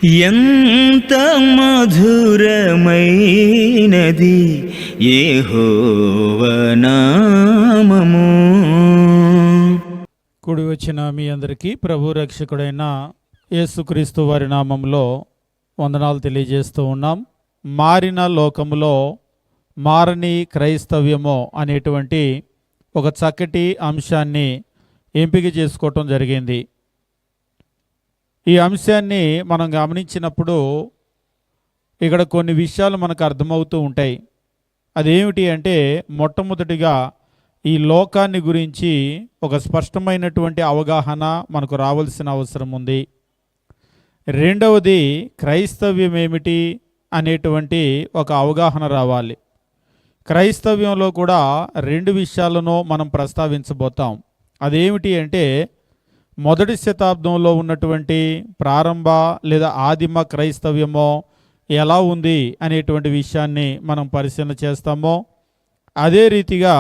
ఎంత మధురమైనది యెహోవా నామము. కూడి వచ్చిన మీ అందరికీ ప్రభు రక్షకుడైన యేసుక్రీస్తు వారి నామంలో వందనాలు తెలియజేస్తూ ఉన్నాం. మారిన లోకములో మారని క్రైస్తవ్యము అనేటువంటి ఒక చక్కటి అంశాన్ని ఎంపిక చేసుకోవటం జరిగింది. ఈ అంశాన్ని మనం గమనించినప్పుడు ఇక్కడ కొన్ని విషయాలు మనకు అర్థమవుతూ ఉంటాయి. అదేమిటి అంటే, మొట్టమొదటిగా ఈ లోకాన్ని గురించి ఒక స్పష్టమైనటువంటి అవగాహన మనకు రావాల్సిన అవసరం ఉంది. రెండవది, క్రైస్తవ్యం ఏమిటి అనేటువంటి ఒక అవగాహన రావాలి. క్రైస్తవ్యంలో కూడా రెండు విషయాలను మనం ప్రస్తావించబోతాం. అదేమిటి అంటే, మొదటి శతాబ్దంలో ఉన్నటువంటి ప్రారంభ లేదా ఆదిమ క్రైస్తవ్యమో ఎలా ఉంది అనేటువంటి విషయాన్ని మనం పరిశీలన చేస్తామో, అదే రీతిగా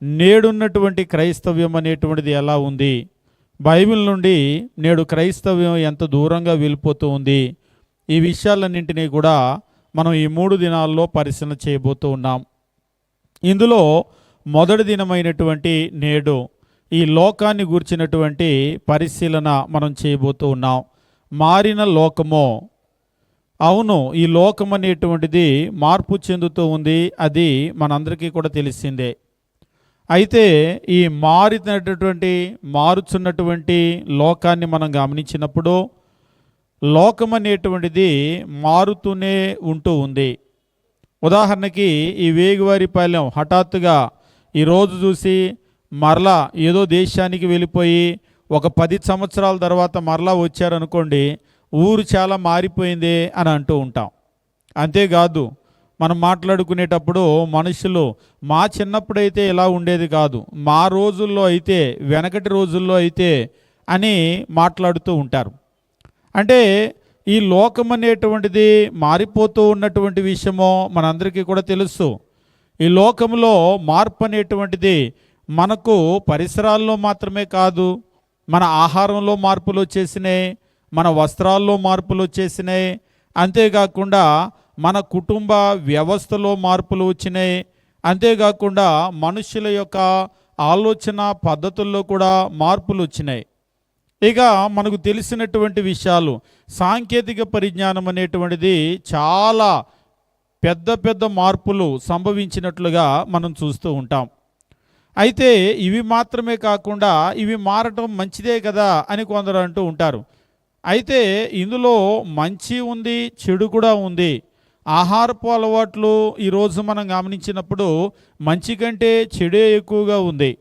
నేడున్నటువంటి క్రైస్తవ్యం అనేటువంటిది ఎలా ఉంది, బైబిల్ నుండి నేడు క్రైస్తవ్యం ఎంత దూరంగా వెళ్ళిపోతూ ఉంది, ఈ విషయాలన్నింటినీ కూడా మనం ఈ 3 దినాల్లో పరిశీలన చేయబోతూ ఉన్నాం. ఇందులో మొదటి దినమైనటువంటి నేడు ఈ లోకాన్ని గూర్చినటువంటి పరిశీలన మనం చేయబోతూ ఉన్నాం. మారిన లోకము. అవును, ఈ లోకం అనేటువంటిది మార్పు చెందుతూ ఉంది. అది మనందరికీ కూడా తెలిసిందే. అయితే ఈ మారుచున్నటువంటి లోకాన్ని మనం గమనించినప్పుడు లోకం అనేటువంటిది మారుతూనే ఉంటూ ఉంది. ఉదాహరణకి ఈ వేగువారిపాలెం హఠాత్తుగా ఈరోజు చూసి మరలా ఏదో దేశానికి వెళ్ళిపోయి ఒక 10 సంవత్సరాల తర్వాత మరలా వచ్చారనుకోండి, ఊరు చాలా మారిపోయింది అని అంటూ ఉంటాం. అంతేకాదు, మనం మాట్లాడుకునేటప్పుడు మనుషులు మా చిన్నప్పుడైతే ఇలా ఉండేది కాదు, మా రోజుల్లో అయితే, వెనకటి రోజుల్లో అయితే అని మాట్లాడుతూ ఉంటారు. అంటే ఈ లోకం అనేటువంటిది మారిపోతూ ఉన్నటువంటి విషయమో మనందరికీ కూడా తెలుసు. ఈ లోకంలో మార్పు అనేటువంటిది మనకు పరిసరాల్లో మాత్రమే కాదు, మన ఆహారంలో మార్పులు వచ్చేసినాయి, మన వస్త్రాల్లో మార్పులు వచ్చేసినాయి, అంతేకాకుండా మన కుటుంబ వ్యవస్థలో మార్పులు వచ్చినాయి, అంతేకాకుండా మనుషుల యొక్క ఆలోచన పద్ధతుల్లో కూడా మార్పులు వచ్చినాయి. ఇక మనకు తెలిసినటువంటి విషయాలు, సాంకేతిక పరిజ్ఞానం అనేటువంటిది చాలా పెద్ద పెద్ద మార్పులు సంభవించినట్లుగా మనం చూస్తూ ఉంటాం. అయితే ఇవి మాత్రమే కాకుండా ఇవి మారటం మంచిదే కదా అని కొందరు అంటూ ఉంటారు. అయితే ఇందులో మంచి ఉంది, చెడు కూడా ఉంది. ఆహారపు అలవాట్లు ఈరోజు మనం గమనించినప్పుడు మంచి కంటే చెడే ఎక్కువగా ఉంది.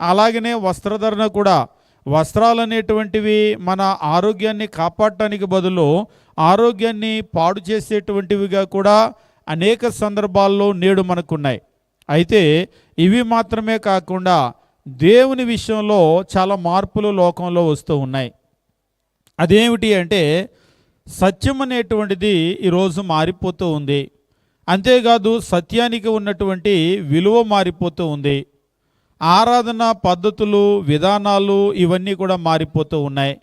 అలాగనే వస్త్రధరణ కూడా, వస్త్రాలు అనేటువంటివి మన ఆరోగ్యాన్ని కాపాడటానికి బదులు ఆరోగ్యాన్ని పాడు చేసేటువంటివిగా కూడా అనేక సందర్భాల్లో నేడు మనకున్నాయి. అయితే ఇవి మాత్రమే కాకుండా దేవుని విషయంలో చాలా మార్పులు లోకంలో వస్తూ ఉన్నాయి. అదేమిటి అంటే, సత్యం అనేటువంటిది ఈరోజు మారిపోతూ ఉంది. అంతేకాదు, సత్యానికి ఉన్నటువంటి విలువ మారిపోతూ ఉంది. ఆరాధన పద్ధతులు, విధానాలు ఇవన్నీ కూడా మారిపోతూ ఉన్నాయి.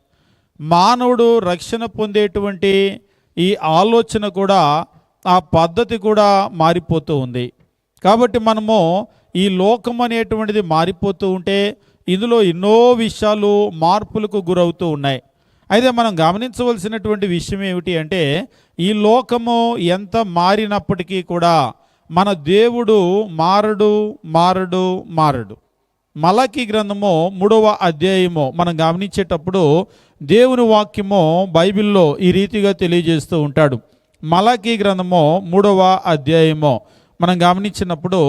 మానవుడు రక్షణ పొందేటువంటి ఈ ఆలోచన కూడా, ఆ పద్ధతి కూడా మారిపోతూ ఉంది. కాబట్టి మనము ఈ లోకం అనేటువంటిది మారిపోతూ ఉంటే ఇందులో ఎన్నో విషయాలు మార్పులకు గురవుతూ ఉన్నాయి. అయితే మనం గమనించవలసినటువంటి విషయం ఏమిటి అంటే, ఈ లోకము ఎంత మారినప్పటికీ కూడా మన దేవుడు మారడు. మలాకీ గ్రంథము 3వ అధ్యాయము మనం గమనించేటప్పుడు దేవుని వాక్యము బైబిల్లో ఈ రీతిగా తెలియజేస్తూ ఉంటాడు. మలాకీ గ్రంథము 3వ అధ్యాయము మనం గమనించినప్పుడు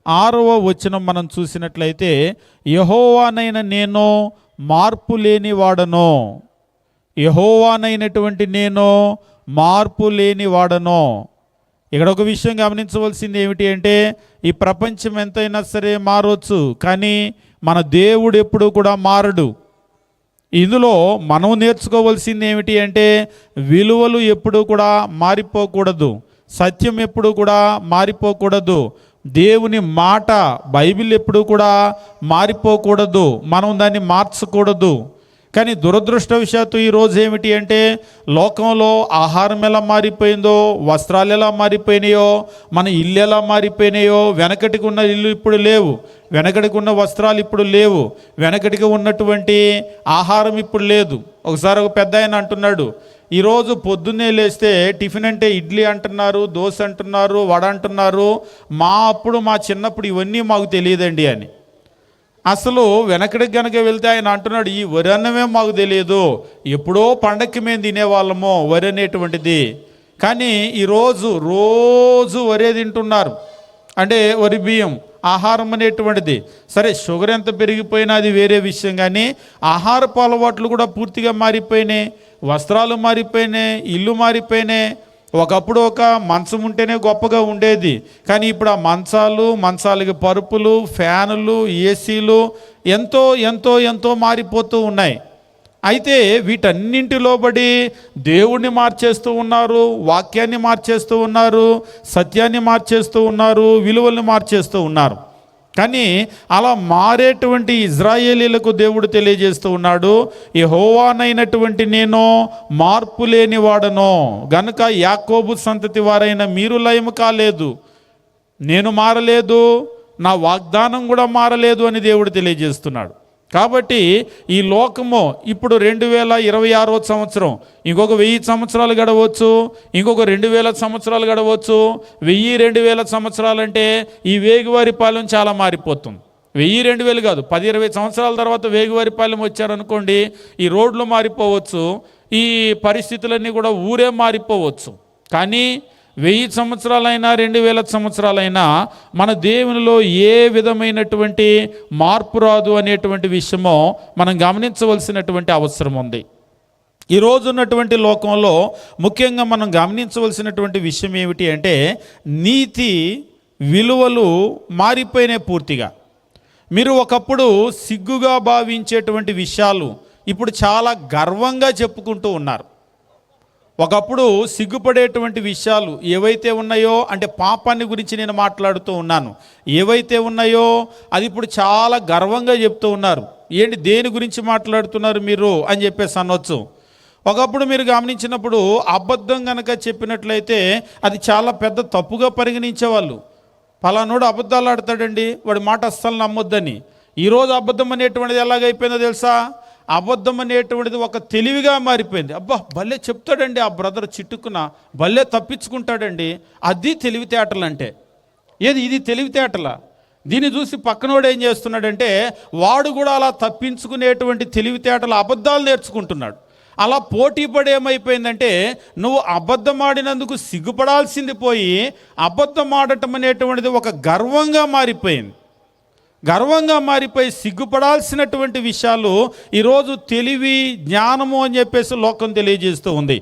6వ వచనం మనం చూసినట్లయితే, యెహోవానైన నేను మార్పు లేనివాడను, యెహోవానైనటువంటి నేను మార్పు లేనివాడను. ఇక్కడ ఒక విషయం గమనించవలసింది ఏమిటి అంటే, ఈ ప్రపంచం ఎంతైనా సరే మారవచ్చు, కానీ మన దేవుడు ఎప్పుడూ కూడా మారడు. ఇందులో మనం నేర్చుకోవాల్సింది ఏమిటి అంటే, విలువలు ఎప్పుడూ కూడా మారిపోకూడదు, సత్యం ఎప్పుడూ కూడా మారిపోకూడదు, దేవుని మాట బైబిల్ ఎప్పుడూ కూడా మారిపోకూడదు, మనం దాన్ని మార్చకూడదు. కానీ దురదృష్టవశాత్తు ఈరోజు ఏమిటి అంటే లోకంలో ఆహారం ఎలా మారిపోయిందో, వస్త్రాలు ఎలా మారిపోయినాయో, మన ఇల్లు ఎలా మారిపోయినాయో, వెనకటికి ఉన్న ఇల్లు ఇప్పుడు లేవు, వెనకటికి ఉన్న వస్త్రాలు ఇప్పుడు లేవు, వెనకటికి ఉన్నటువంటి ఆహారం ఇప్పుడు లేదు. ఒకసారి ఒక పెద్ద ఆయన అంటున్నాడు, ఈరోజు పొద్దున్నే లేస్తే టిఫిన్ అంటే ఇడ్లీ అంటున్నారు, దోశ అంటున్నారు, వడ అంటున్నారు. మా చిన్నప్పుడు ఇవన్నీ మాకు తెలియదండి అని. అసలు వెనకడికి కనుక వెళ్తే ఆయన అంటున్నాడు, ఈ వరి అన్నమే మాకు తెలియదు, ఎప్పుడో పండక్కి మేము తినేవాళ్ళము వరి అనేటువంటిది. కానీ రోజు వరే తింటున్నారు, అంటే వరి బియ్యం ఆహారం అనేటువంటిది. సరే, షుగర్ ఎంత పెరిగిపోయినా అది వేరే విషయం, కానీ ఆహారపు అలవాట్లు కూడా పూర్తిగా మారిపోయినాయి, వస్త్రాలు మారిపోయినాయి, ఇల్లు మారిపోయినాయి. ఒకప్పుడు ఒక మంచం ఉంటేనే గొప్పగా ఉండేది, కానీ ఇప్పుడు ఆ మంచాలకి పరుపులు, ఫ్యానులు, ఏసీలు ఎంతో ఎంతో ఎంతో మారిపోతూ ఉన్నాయి. అయితే వీటన్నింటిలో బడి దేవుణ్ణి మార్చేస్తూ ఉన్నారు, వాక్యాన్ని మార్చేస్తూ ఉన్నారు, సత్యాన్ని మార్చేస్తూ ఉన్నారు, విలువల్ని మార్చేస్తూ ఉన్నారు. కానీ అలా మారేటువంటి ఇజ్రాయేలీలకు దేవుడు తెలియజేస్తూ ఉన్నాడు, యెహోవానైనటువంటి నేను మార్పు లేని వాడను గనుక యాకోబు సంతతి వారైన మీరు లయము కాలేదు, నేను మారలేదు, నా వాగ్దానం కూడా మారలేదు అని దేవుడు తెలియజేస్తున్నాడు. కాబట్టి ఈ లోకము ఇప్పుడు 2026వ సంవత్సరం, ఇంకొక 1000 సంవత్సరాలు గడవచ్చు, ఇంకొక 2000 సంవత్సరాలు గడవచ్చు. 1000-2000 సంవత్సరాలు అంటే ఈ వేగివారి పాలెం చాలా మారిపోతుంది. 1000-2000 కాదు, 10-20 సంవత్సరాల తర్వాత వేగివారి పాలెం వచ్చారనుకోండి, ఈ రోడ్లు మారిపోవచ్చు, ఈ పరిస్థితులన్నీ కూడా ఊరే మారిపోవచ్చు. కానీ 1000 సంవత్సరాలైనా 2000 సంవత్సరాలైనా మన దేవునిలో ఏ విధమైనటువంటి మార్పు రాదు అనేటువంటి విషయమో మనం గమనించవలసినటువంటి అవసరం ఉంది. ఈరోజు ఉన్నటువంటి లోకంలో ముఖ్యంగా మనం గమనించవలసినటువంటి విషయం ఏమిటి అంటే, నీతి విలువలు మారిపోయినాయి పూర్తిగా. మీరు ఒకప్పుడు సిగ్గుగా భావించేటువంటి విషయాలు ఇప్పుడు చాలా గర్వంగా చెప్పుకుంటూ ఉన్నారు. ఒకప్పుడు సిగ్గుపడేటువంటి విషయాలు ఏవైతే ఉన్నాయో, అంటే పాపాన్ని గురించి నేను మాట్లాడుతూ ఉన్నాను, ఏవైతే ఉన్నాయో అది ఇప్పుడు చాలా గర్వంగా చెప్తూ ఉన్నారు. ఏంటి, దేని గురించి మాట్లాడుతున్నారు మీరు అని చెప్పేసి అనొచ్చు. ఒకప్పుడు మీరు గమనించినప్పుడు అబద్ధం కనుక చెప్పినట్లయితే అది చాలా పెద్ద తప్పుగా పరిగణించేవాళ్ళు. పలానోడు అబద్ధాలు ఆడతాడండి, వాడి మాట అస్సలు నమ్మొద్దని. ఈరోజు అబద్ధం అనేటువంటిది ఎలాగైపోయిందో తెలుసా? అబద్ధం అనేటువంటిది ఒక తెలివిగా మారిపోయింది. అబ్బా, భలే చెప్తాడండి ఆ బ్రదర్, చిట్టుకున భలే తప్పించుకుంటాడండి, అది తెలివితేటలు అంటే. ఇది తెలివితేటలా? దీన్ని చూసి పక్కనోడు ఏం చేస్తున్నాడంటే, వాడు కూడా అలా తప్పించుకునేటువంటి తెలివితేటలు అబద్ధాలు నేర్చుకుంటున్నాడు. అలా పోటీ పడి ఏమైపోయిందంటే, నువ్వు అబద్ధం ఆడినందుకు సిగ్గుపడాల్సింది పోయి అబద్ధం ఆడటం అనేటువంటిది ఒక గర్వంగా మారిపోయింది. గర్వంగా మారిపోయి సిగ్గుపడాల్సినటువంటి విషయాలు ఈరోజు తెలివి, జ్ఞానము అని చెప్పేసి లోకం తెలియజేస్తూ ఉంది.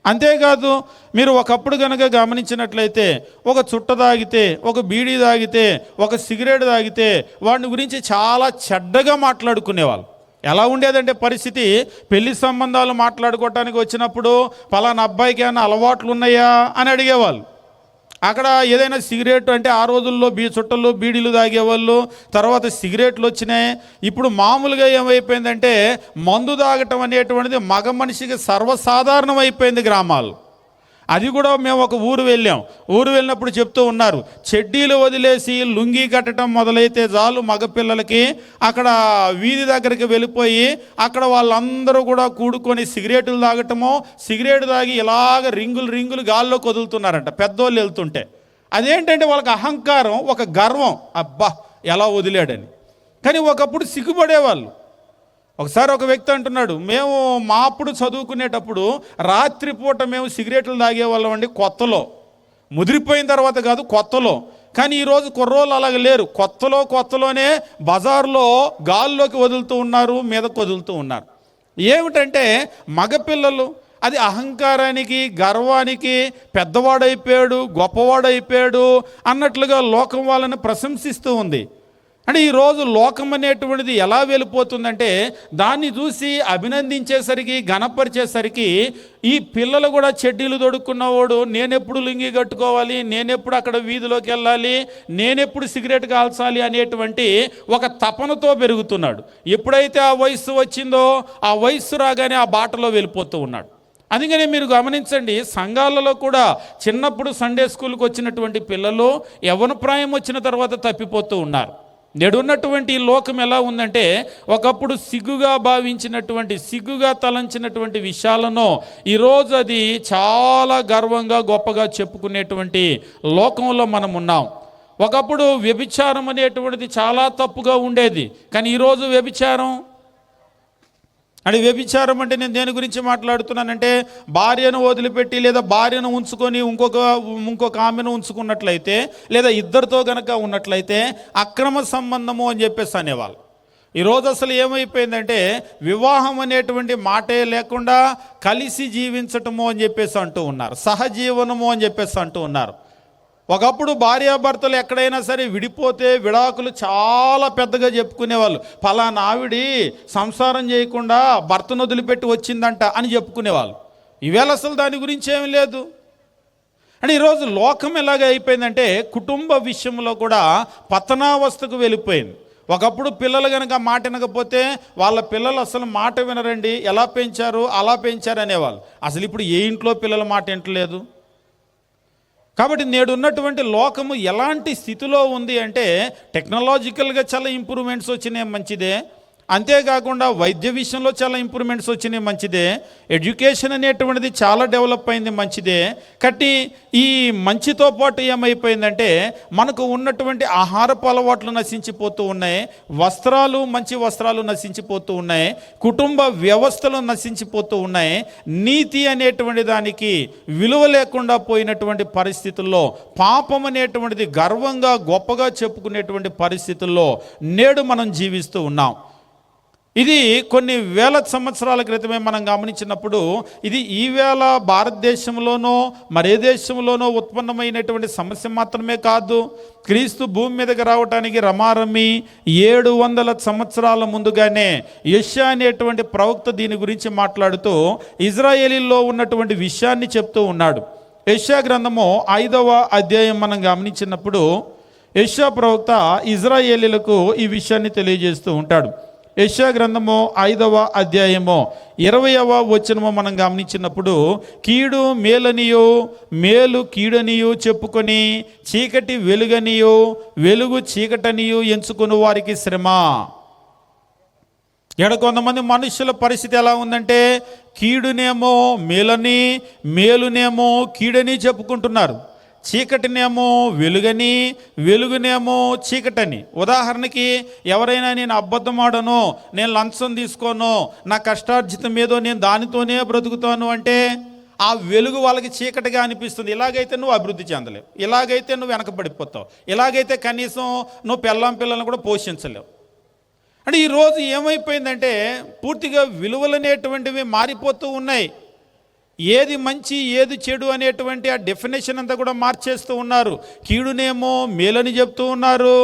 అంతేకాదు, మీరు ఒకప్పుడు కనుక గమనించినట్లయితే ఒక చుట్ట తాగితే, ఒక బీడీ తాగితే, ఒక సిగరెట్ తాగితే వాడిని గురించి చాలా చెడ్డగా మాట్లాడుకునేవాళ్ళు. ఎలా ఉండేదంటే పరిస్థితి, పెళ్లి సంబంధాలు మాట్లాడుకోవటానికి వచ్చినప్పుడు పలానా అబ్బాయికి ఏమైనా అలవాట్లు ఉన్నాయా అని అడిగేవాళ్ళు. అక్కడ ఏదైనా సిగరెట్ అంటే ఆ రోజుల్లో చుట్టలు బీడీలు తాగేవాళ్ళు, తర్వాత సిగరెట్లు వచ్చినాయి. ఇప్పుడు మామూలుగా ఏమైపోయిందంటే మందు తాగటం అనేటువంటిది మగ మనిషికి సర్వసాధారణం అయిపోయింది గ్రామాలు. అది కూడా మేము ఒక ఊరు వెళ్ళినప్పుడు చెప్తూ ఉన్నారు, చెడ్డీలు వదిలేసి లుంగీ కట్టడం మొదలైతే చాలు మగపిల్లలకి, అక్కడ వీధి దగ్గరికి వెళ్ళిపోయి అక్కడ వాళ్ళందరూ కూడా కూడుకొని సిగరెట్లు తాగటమో, సిగరెట్ తాగి ఇలాగ రింగులు గాల్లోకి వదులుతున్నారంట పెద్దోళ్ళు వెళ్తుంటే. అదేంటంటే వాళ్ళకి అహంకారం, ఒక గర్వం, అబ్బా ఎలా వదిలాడని. కానీ ఒకప్పుడు సిగ్గుపడేవాళ్ళు. ఒకసారి ఒక వ్యక్తి అంటున్నాడు, మేము మా అప్పుడు చదువుకునేటప్పుడు రాత్రిపూట మేము సిగరెట్లు తాగేవాళ్ళం అండి, కొత్తలో. ముదిరిపోయిన తర్వాత కాదు, కొత్తలో. కానీ ఈరోజు కుర్రోళ్ళు అలాగ లేరు. కొత్తలోనే బజార్లో గాల్లోకి వదులుతూ ఉన్నారు, మీదకు వదులుతూ ఉన్నారు. ఏమిటంటే మగపిల్లలు అది అహంకారానికి, గర్వానికి పెద్దవాడైపోయాడు, గొప్పవాడైపోయాడు అన్నట్లుగా లోకం వాళ్ళని ప్రశంసిస్తూ ఉంది. అంటే ఈరోజు లోకం అనేటువంటిది ఎలా వెళ్ళిపోతుందంటే దాన్ని చూసి అభినందించేసరికి గణపరిచేసరికి ఈ పిల్లలు కూడా చెడ్డీలు తొడుక్కున్నవాడు నేనెప్పుడు లుంగి కట్టుకోవాలి, నేనెప్పుడు అక్కడ వీధిలోకి వెళ్ళాలి, నేనెప్పుడు సిగరెట్ కాల్చాలి అనేటువంటి ఒక తపనతో పెరుగుతున్నాడు. ఎప్పుడైతే ఆ వయస్సు వచ్చిందో ఆ వయస్సు రాగానే ఆ బాటలో వెళ్ళిపోతూ ఉన్నాడు. అందుకనే మీరు గమనించండి, సంఘాలలో కూడా చిన్నప్పుడు సండే స్కూల్కి వచ్చినటువంటి పిల్లలు యవ్వన ప్రాయం వచ్చిన తర్వాత తప్పిపోతూ ఉన్నారు. నేడున్నటువంటి ఈ లోకం ఎలా ఉందంటే ఒకప్పుడు సిగ్గుగా భావించినటువంటి, సిగ్గుగా తలంచినటువంటి విషయాలను ఈరోజు అది చాలా గర్వంగా గొప్పగా చెప్పుకునేటువంటి లోకంలో మనం ఉన్నాం. ఒకప్పుడు వ్యభిచారం అనేటువంటిది చాలా తప్పుగా ఉండేది, కానీ ఈరోజు వ్యభిచారం అంటే నేను దేని గురించి మాట్లాడుతున్నానంటే భార్యను వదిలిపెట్టి లేదా భార్యను ఉంచుకొని ఇంకొక ఆమెను ఉంచుకున్నట్లయితే లేదా ఇద్దరితో గనక ఉన్నట్లయితే అక్రమ సంబంధము అని చెప్పేసి అనేవాళ్ళు. ఈరోజు అసలు ఏమైపోయిందంటే వివాహం అనేటువంటి మాటే లేకుండా కలిసి జీవించటము అని చెప్పేసి అంటూ ఉన్నారు, సహజీవనము అని చెప్పేసి అంటూ ఉన్నారు. ఒకప్పుడు భార్యాభర్తలు ఎక్కడైనా సరే విడిపోతే విడాకులు చాలా పెద్దగా చెప్పుకునేవాళ్ళు. ఫలానా ఆవిడి సంసారం చేయకుండా భర్తను వదిలిపెట్టి వచ్చిందంట అని చెప్పుకునేవాళ్ళు. ఈవేళ అసలు దాని గురించి ఏమీ లేదు. అంటే ఈరోజు లోకం ఎలాగ అయిపోయిందంటే కుటుంబ విషయంలో కూడా పతనావస్థకు వెళ్ళిపోయింది. ఒకప్పుడు పిల్లలు కనుక మాట వినకపోతే వాళ్ళ పిల్లలు అసలు మాట వినరండి, ఎలా పెంచారు అలా పెంచారు అనేవాళ్ళు. అసలు ఇప్పుడు ఏ ఇంట్లో పిల్లల మాట వింటలేదు. కాబట్టి నేడు ఉన్నటువంటి లోకము ఎలాంటి స్థితిలో ఉంది అంటే టెక్నాలజికల్గా చాలా ఇంప్రూవ్మెంట్స్ వచ్చినాయి, మంచిదే. అంతేకాకుండా వైద్య విషయంలో చాలా ఇంప్రూవ్మెంట్స్ వచ్చినాయి, మంచిదే. ఎడ్యుకేషన్ అనేటువంటిది చాలా డెవలప్ అయింది, మంచిదే. కాబట్టి ఈ మంచితో పాటు ఏమైపోయిందంటే మనకు ఉన్నటువంటి ఆహారపు అలవాట్లు నశించిపోతూ ఉన్నాయి, మంచి వస్త్రాలు నశించిపోతూ ఉన్నాయి, కుటుంబ వ్యవస్థలు నశించిపోతూ ఉన్నాయి. నీతి అనేటువంటి దానికి విలువ లేకుండా పోయినటువంటి పరిస్థితుల్లో, పాపం అనేటువంటిది గర్వంగా గొప్పగా చెప్పుకునేటువంటి పరిస్థితుల్లో నేడు మనం జీవిస్తూ ఉన్నాం. ఇది కొన్ని వేల సంవత్సరాల క్రితమే మనం గమనించినప్పుడు ఇది ఈవేళ భారతదేశంలోనో మరే దేశంలోనో ఉత్పన్నమైనటువంటి సమస్య మాత్రమే కాదు. క్రీస్తు భూమి మీదకి రావడానికి రమారమి 700 సంవత్సరాల ముందుగానే యెషయా అనేటువంటి ప్రవక్త దీని గురించి మాట్లాడుతూ ఇజ్రాయేలీల్లో ఉన్నటువంటి విషయాన్ని చెప్తూ ఉన్నాడు. యెషయా గ్రంథము 5వ అధ్యాయం మనం గమనించినప్పుడు యెషయా ప్రవక్త ఇజ్రాయేలీలకు ఈ విషయాన్ని తెలియజేస్తూ ఉంటాడు. యెషయా గ్రంథము 5వ అధ్యాయము 20వ వచనము మనం గమనించినప్పుడు కీడు మేలనియో మేలు కీడనియో చెప్పుకొని చీకటి వెలుగనియో వెలుగు చీకటనియో ఎంచుకుని వారికి శ్రమ. కొంతమంది మనుషుల పరిస్థితి ఎలా ఉందంటే కీడునేమో మేలని, మేలునేమో కీడని చెప్పుకుంటున్నారు. చీకటినేమో వెలుగని, వెలుగునేమో చీకటని. ఉదాహరణకి ఎవరైనా నేను అబద్ధం ఆడను, నేను లంచం తీసుకోను, నా కష్టార్జితం ఏదో నేను దానితోనే బ్రతుకుతాను అంటే ఆ వెలుగు వాళ్ళకి చీకటిగా అనిపిస్తుంది. ఇలాగైతే నువ్వు అభివృద్ధి చెందలేవు, ఇలాగైతే నువ్వు వెనకబడిపోతావు, ఇలాగైతే కనీసం నువ్వు పిల్లలను కూడా పోషించలేవు. అంటే ఈరోజు ఏమైపోయిందంటే పూర్తిగా విలువలనేటువంటివి మారిపోతూ ఉన్నాయి. ఏది మంచి ఏది చెడు అనేటువంటి ఆ డెఫినేషన్ అంతా కూడా మార్చేస్తూ ఉన్నారు. కీడునేమో మేలని చెప్తూ ఉన్నారు,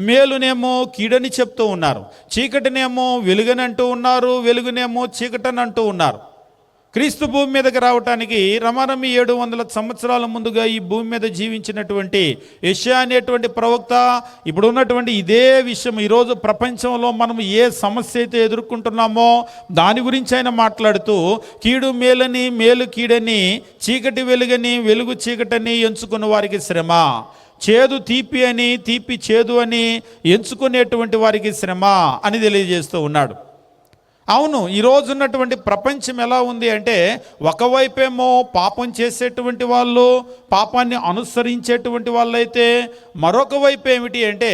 మేలునేమో కీడని చెప్తూ ఉన్నారు. చీకటినేమో వెలుగని అంటూ ఉన్నారు, వెలుగునేమో చీకటని అంటూ ఉన్నారు. క్రీస్తు భూమి మీదకి రావటానికి రమారమి 700 సంవత్సరాల ముందుగా ఈ భూమి మీద జీవించినటువంటి యెషయా అనేటువంటి ప్రవక్త ఇప్పుడు ఉన్నటువంటి ఇదే విషయం ఈరోజు ప్రపంచంలో మనం ఏ సమస్య అయితే ఎదుర్కొంటున్నామో దాని గురించి ఆయన మాట్లాడుతూ కీడు మేలని, మేలు కీడని, చీకటి వెలుగని, వెలుగు చీకటని ఎంచుకున్న వారికి శ్రమ, చేదు తీపి అని, తీపి చేదు అని ఎంచుకునేటువంటి వారికి శ్రమ అని తెలియజేస్తూ ఉన్నాడు. అవును, ఈరోజు ఉన్నటువంటి ప్రపంచం ఎలా ఉంది అంటే ఒకవైపేమో పాపం చేసేటువంటి వాళ్ళు, పాపాన్ని అనుసరించేటువంటి వాళ్ళైతే మరొక వైపు ఏమిటి అంటే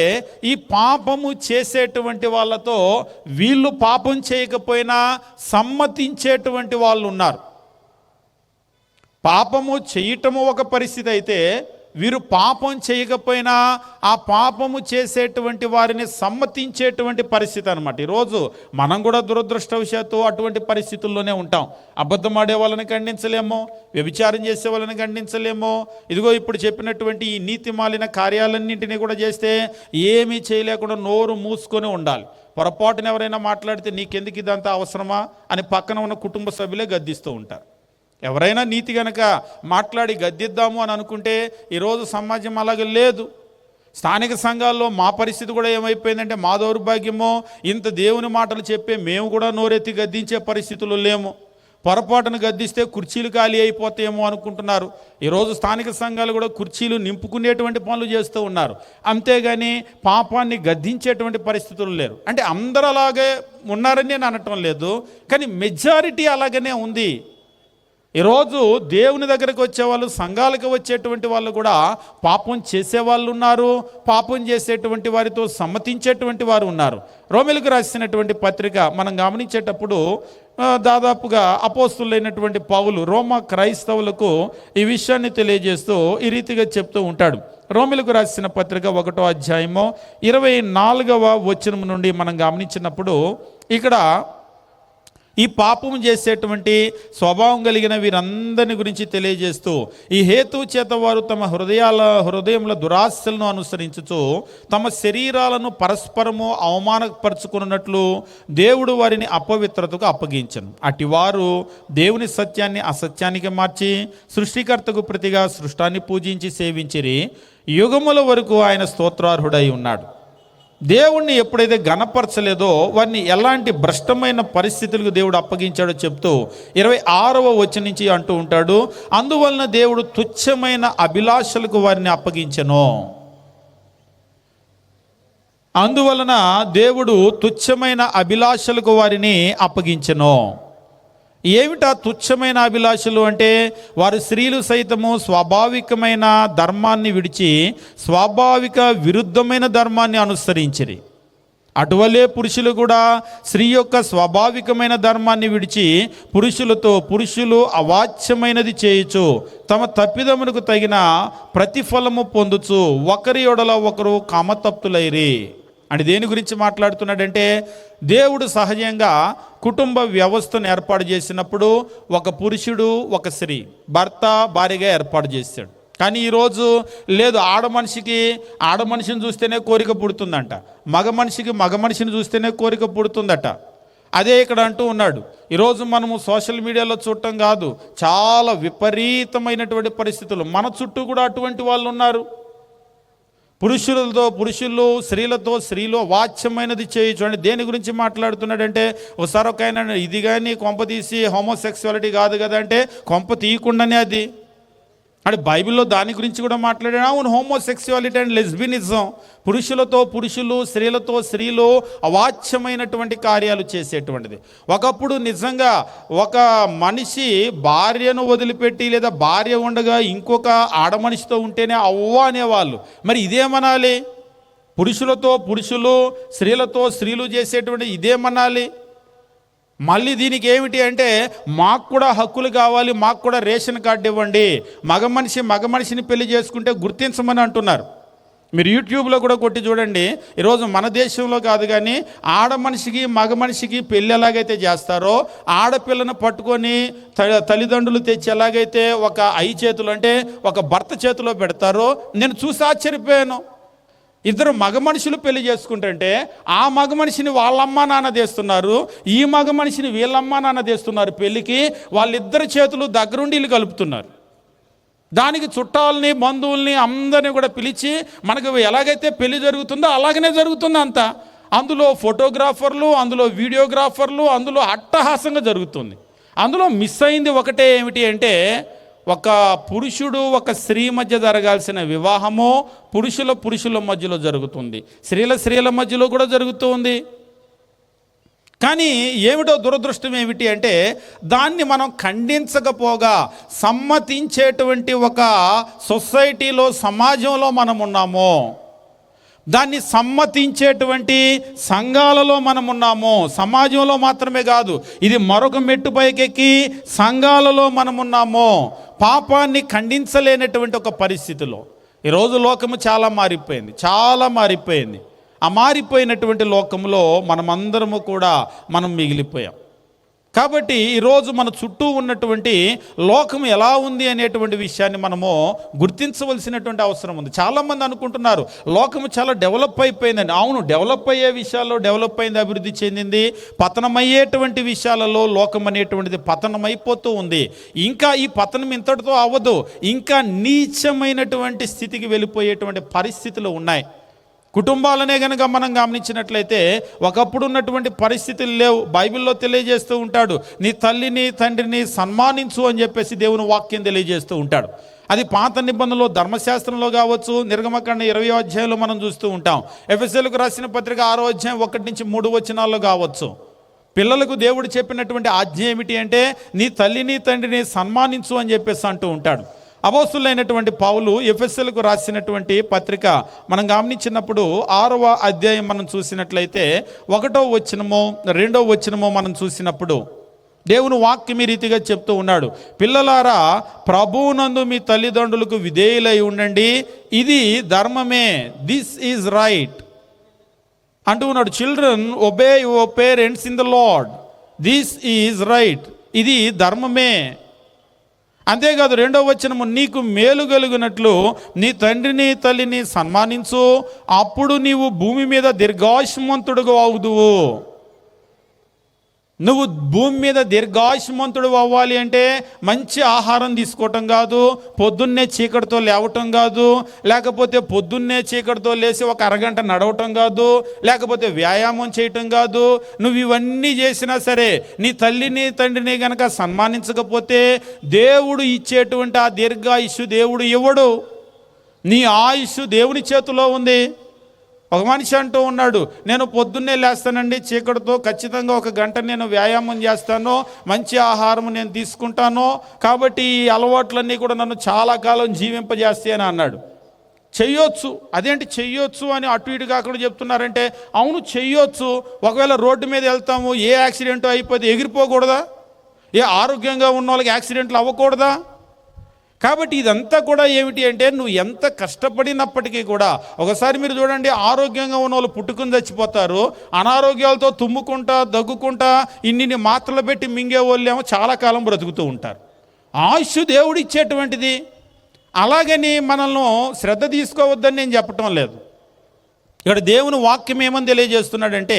ఈ పాపము చేసేటువంటి వాళ్ళతో వీళ్ళు పాపం చేయకపోయినా సమ్మతించేటువంటి వాళ్ళు ఉన్నారు. పాపము చేయటము ఒక పరిస్థితి అయితే వీరు పాపం చేయకపోయినా ఆ పాపము చేసేటువంటి వారిని సమ్మతించేటువంటి పరిస్థితి అనమాట. ఈరోజు మనం కూడా దురదృష్టవశాత్తు అటువంటి పరిస్థితుల్లోనే ఉంటాం. అబద్ధం ఆడే వాళ్ళని ఖండించలేమో, వ్యభిచారం చేసే వాళ్ళని ఖండించలేమో, ఇదిగో ఇప్పుడు చెప్పినటువంటి ఈ నీతి మాలిన కార్యాలన్నింటినీ కూడా చేస్తే ఏమీ చేయలేకుండా నోరు మూసుకొని ఉండాలి. పొరపాటున ఎవరైనా మాట్లాడితే నీకెందుకు ఇదంతా అవసరమా అని పక్కన ఉన్న కుటుంబ సభ్యులే గద్దిస్తూ ఉంటారు. ఎవరైనా నీతి గనక మాట్లాడి గద్దిద్దాము అని అనుకుంటే ఈరోజు సమాజం అలాగే లేదు. స్థానిక సంఘాల్లో మా పరిస్థితి కూడా ఏమైపోయిందంటే, మా దౌర్భాగ్యమో ఇంత దేవుని మాటలు చెప్పే మేము కూడా నోరెత్తి గద్దించే పరిస్థితులు లేము. పొరపాటును గద్దిస్తే కుర్చీలు ఖాళీ అయిపోతాయేమో అనుకుంటున్నారు. ఈరోజు స్థానిక సంఘాలు కూడా కుర్చీలు నింపుకునేటువంటి పనులు చేస్తూ ఉన్నారు. అంతేగాని పాపాన్ని గద్దించేటువంటి పరిస్థితులు లేరు. అంటే అందరూ అలాగే ఉన్నారని నేను అనటం లేదు, కానీ మెజారిటీ అలాగనే ఉంది. ఈరోజు దేవుని దగ్గరికి వచ్చేవాళ్ళు, సంఘాలకు వచ్చేటువంటి వాళ్ళు కూడా పాపం చేసేవాళ్ళు ఉన్నారు, పాపం చేసేటువంటి వారితో సమ్మతించేటువంటి వారు ఉన్నారు. రోమీయులకు రాసినటువంటి పత్రిక మనం గమనించేటప్పుడు దాదాపుగా అపోస్తులైనటువంటి పౌలు రోమా క్రైస్తవులకు ఈ విషయాన్ని తెలియజేస్తూ ఈ రీతిగా చెప్తూ ఉంటాడు. రోమీయులకు రాసిన పత్రిక 1వ అధ్యాయము 24వ వచనం నుండి మనం గమనించినప్పుడు ఇక్కడ ఈ పాపం చేసేటువంటి స్వభావం కలిగిన వీరందరిని గురించి తెలియజేస్తూ, ఈ హేతు చేత వారు తమ హృదయముల దురాశలను అనుసరించుచు తమ శరీరాలను పరస్పరము అవమానపరుచుకున్నట్లు దేవుడు వారిని అపవిత్రతకు అప్పగించను. అటు వారు దేవుని సత్యాన్ని అసత్యానికి మార్చి సృష్టికర్తకు ప్రతిగా సృష్టాన్ని పూజించి సేవించిరి. యుగముల వరకు ఆయన స్తోత్రార్హుడై ఉన్నాడు. దేవుణ్ణి ఎప్పుడైతే గణపరచలేదో వారిని ఎలాంటి భ్రష్టమైన పరిస్థితులకు దేవుడు అప్పగించాడో చెప్తూ 26వ వచనం నుంచి అంటూ ఉంటాడు, అందువలన దేవుడు తుచ్చమైన అభిలాషలకు వారిని అప్పగించెను. అందువలన దేవుడు తుచ్చమైన అభిలాషలకు వారిని అప్పగించెను. ఏమిటా తుచ్చమైన అభిలాషలు అంటే, వారు స్త్రీలు సైతము స్వాభావికమైన ధర్మాన్ని విడిచి స్వాభావిక విరుద్ధమైన ధర్మాన్ని అనుసరించిరి. అటువలే పురుషులు కూడా స్త్రీ యొక్క స్వాభావికమైన ధర్మాన్ని విడిచి పురుషులు అవాచ్యమైనది చేయుచు తమ తప్పిదమునకు తగిన ప్రతిఫలము పొందుచు ఒకరి యొడల ఒకరు కామతప్తులైరి. అంటే దేని గురించి మాట్లాడుతున్నాడంటే, దేవుడు సహజంగా కుటుంబ వ్యవస్థను ఏర్పాటు చేసినప్పుడు ఒక పురుషుడు ఒక స్త్రీ భర్త భార్యగా ఏర్పాటు చేశాడు. కానీ ఈరోజు లేదు, ఆడ మనిషిని చూస్తేనే కోరిక పుడుతుందంట, మగ మనిషిని చూస్తేనే కోరిక పుడుతుందట. అదే ఇక్కడ అంటూ ఉన్నాడు. ఈరోజు మనము సోషల్ మీడియాలో చూడటం కాదు, చాలా విపరీతమైనటువంటి పరిస్థితులు మన చుట్టూ కూడా అటువంటి వాళ్ళు ఉన్నారు. పురుషులు, స్త్రీలతో స్త్రీలు వాచ్యమైనది చేయొచ్చు. అంటే దేని గురించి మాట్లాడుతున్నాడంటే, ఒకసారి ఒక ఆయన ఇది కానీ కొంప తీసి హోమోసెక్సువాలిటీ కాదు కదా అంటే, కొంప తీయకుండానే అది అంటే బైబిల్లో దాని గురించి కూడా మాట్లాడాడు. అవును, హోమోసెక్సువాలిటీ అండ్ లెస్బినిజం, పురుషులు, స్త్రీలు అవాచ్యమైనటువంటి కార్యాలు చేసేటువంటిది. ఒకప్పుడు నిజంగా ఒక మనిషి భార్యను వదిలిపెట్టి లేదా భార్య ఉండగా ఇంకొక ఆడమనిషితో ఉంటేనే అవ్వ అనేవాళ్ళు. మరి ఇదేమనాలి? పురుషులు, స్త్రీలు చేసేటువంటి ఇదేమనాలి? మళ్ళీ దీనికి ఏమిటి అంటే, మాకు కూడా హక్కులు కావాలి, మాకు కూడా రేషన్ కార్డు ఇవ్వండి, మగ మనిషిని పెళ్లి చేసుకుంటే గుర్తించమని అంటున్నారు. మీరు యూట్యూబ్లో కూడా కొట్టి చూడండి. ఈరోజు మన దేశంలో కాదు కానీ మగ మనిషికి పెళ్ళి ఎలాగైతే చేస్తారో, ఆడపిల్లను పట్టుకొని తల్లిదండ్రులు తెచ్చి ఎలాగైతే ఒక చేతులు అంటే ఒక భర్త చేతిలో పెడతారో నేను చూసి ఆశ్చర్యపోయాను. ఇద్దరు మగ మనుషులు పెళ్లి చేసుకుంటుంటే ఆ మగ మనిషిని వాళ్ళమ్మ నాన్న తెస్తున్నారు, ఈ మగ మనిషిని వీళ్ళమ్మ నాన్న తెస్తున్నారు పెళ్ళికి. వాళ్ళిద్దరి చేతులు దగ్గరుండి వీళ్ళు కలుపుతున్నారు. దానికి చుట్టాలని, బంధువుల్ని అందరినీ కూడా పిలిచి మనకు ఎలాగైతే పెళ్లి జరుగుతుందో అలాగనే జరుగుతుంది అంతా. అందులో ఫోటోగ్రాఫర్లు, అందులో వీడియోగ్రాఫర్లు, అందులో అట్టహాసంగా జరుగుతుంది. అందులో మిస్ అయింది ఒకటే, ఏమిటి అంటే, ఒక పురుషుడు ఒక స్త్రీ మధ్య జరగాల్సిన వివాహము పురుషుల మధ్యలో జరుగుతుంది, స్త్రీల మధ్యలో కూడా జరుగుతుంది. కానీ ఏమిటో దురదృష్టం ఏమిటి అంటే, దాన్ని మనం ఖండించకపోగా సమ్మతించేటువంటి ఒక సొసైటీలో, సమాజంలో మనం ఉన్నాము. దాన్ని సమ్మతించేటువంటి సంఘాలలో మనం ఉన్నాము. సమాజంలో మాత్రమే కాదు, ఇది మరొక మెట్టు పైకెక్కి సంఘాలలో మనం ఉన్నాము. పాపాన్ని ఖండించలేనటువంటి ఒక పరిస్థితిలో, ఈరోజు లోకము చాలా మారిపోయింది. ఆ మారిపోయినటువంటి లోకంలో మనమందరము కూడా మనం మిగిలిపోయాం. కాబట్టి ఈరోజు మన చుట్టూ ఉన్నటువంటి లోకం ఎలా ఉంది అనేటువంటి విషయాన్ని మనము గుర్తించవలసినటువంటి అవసరం ఉంది. చాలామంది అనుకుంటున్నారు లోకము చాలా డెవలప్ అయిపోయిందని. అవును, డెవలప్ అయ్యే విషయాల్లో డెవలప్ అయింది, అభివృద్ధి చెందింది. పతనమయ్యేటువంటి విషయాలలో లోకం అనేటువంటిది పతనమైపోతూ ఉంది. ఇంకా ఈ పతనం ఇంతటితో అవ్వదు, ఇంకా నీచమైనటువంటి స్థితికి వెళ్ళిపోయేటువంటి పరిస్థితులు ఉన్నాయి. కుటుంబాలనే కనుక మనం గమనించినట్లయితే ఒకప్పుడు ఉన్నటువంటి పరిస్థితులు లేవు. బైబిల్లో తెలియజేస్తూ ఉంటాడు, నీ తల్లిని తండ్రిని సన్మానించు అని చెప్పేసి దేవుని వాక్యం తెలియజేస్తూ ఉంటాడు. అది పాత నిబంధనలో ధర్మశాస్త్రంలో కావచ్చు, నిర్గమకాండ 20వ అధ్యాయంలో మనం చూస్తూ ఉంటాం. ఎఫెసీయులకు రాసిన పత్రిక 6వ అధ్యాయం 1-3 వచనాల్లో కావచ్చు. పిల్లలకు దేవుడు చెప్పినటువంటి ఆజ్ఞ ఏమిటి అంటే నీ తల్లిని తండ్రిని సన్మానించు అని చెప్పేసి అంటూ ఉంటాడు. అపోస్తులైనటువంటి పౌలు ఎఫెసీయులకు రాసినటువంటి పత్రిక మనం గమనించినప్పుడు 6వ అధ్యాయం మనం చూసినట్లయితే 1వ వచనమో 2వ వచనమో మనం చూసినప్పుడు దేవుని వాక్యం ఈ రీతిగా చెప్తూ ఉన్నాడు, పిల్లలారా ప్రభువునందు మీ తల్లిదండ్రులకు విధేయులై ఉండండి, ఇది ధర్మమే, దిస్ ఈజ్ రైట్ అంటూ ఉన్నాడు. Children obey your parents in the lord, this is right, ఇది ధర్మమే. అంతేకాదు 2వ వచనము, నీకు మేలు కలుగునట్లు నీ తండ్రిని తల్లిని సన్మానించు, అప్పుడు నీవు భూమి మీద దీర్ఘాయుష్మంతుడుగా అవుదువు. నువ్వు భూమి మీద దీర్ఘాయుష్మంతుడు అవ్వాలి అంటే మంచి ఆహారం తీసుకోవటం కాదు, పొద్దున్నే చీకటితో లేవటం కాదు, లేకపోతే పొద్దున్నే చీకటితో లేచి ఒక అరగంట నడవటం కాదు, లేకపోతే వ్యాయామం చేయటం కాదు. నువ్వు ఇవన్నీ చేసినా సరే నీ తల్లిని తండ్రిని కనుక సన్మానించకపోతే దేవుడు ఇచ్చేటువంటి ఆ దీర్ఘాయుష్షు దేవుడు ఇవ్వడు. నీ ఆయుష్ దేవుని చేతిలో ఉంది. ఒక మనిషి అంటూ ఉన్నాడు, నేను పొద్దున్నే లేస్తానండి, చీకటితో ఖచ్చితంగా 1 గంట నేను వ్యాయామం చేస్తాను, మంచి ఆహారం నేను తీసుకుంటాను, కాబట్టి ఈ అలవాట్లన్నీ కూడా నన్ను చాలా కాలం జీవింపజేస్తాయని అన్నాడు. చెయ్యొచ్చు, అదేంటి చెయ్యొచ్చు అని అటు ఇటు కాకుండా చెప్తున్నారంటే, అవును చెయ్యొచ్చు. ఒకవేళ రోడ్డు మీద వెళ్తాము, ఏ యాక్సిడెంట్ అయిపోతే ఎగిరిపోకూడదా? ఏ ఆరోగ్యంగా ఉన్న వాళ్ళకి యాక్సిడెంట్లు అవ్వకూడదా? కాబట్టి ఇదంతా కూడా ఏమిటి అంటే నువ్వు ఎంత కష్టపడినప్పటికీ కూడా ఒకసారి మీరు చూడండి, ఆరోగ్యంగా ఉన్న వాళ్ళు పుట్టుకుని చచ్చిపోతారు, అనారోగ్యాలతో తుమ్ముకుంటా దగ్గుకుంటా ఇన్ని మాత్రలు పెట్టి మింగే వాళ్ళు ఏమో చాలా కాలం బ్రతుకుతూ ఉంటారు. ఆయుష్ దేవుడు ఇచ్చేటువంటిది. అలాగని మనల్ని శ్రద్ధ తీసుకోవద్దని నేను చెప్పటం లేదు. ఇక్కడ దేవుని వాక్యం ఏమని తెలియజేస్తున్నాడంటే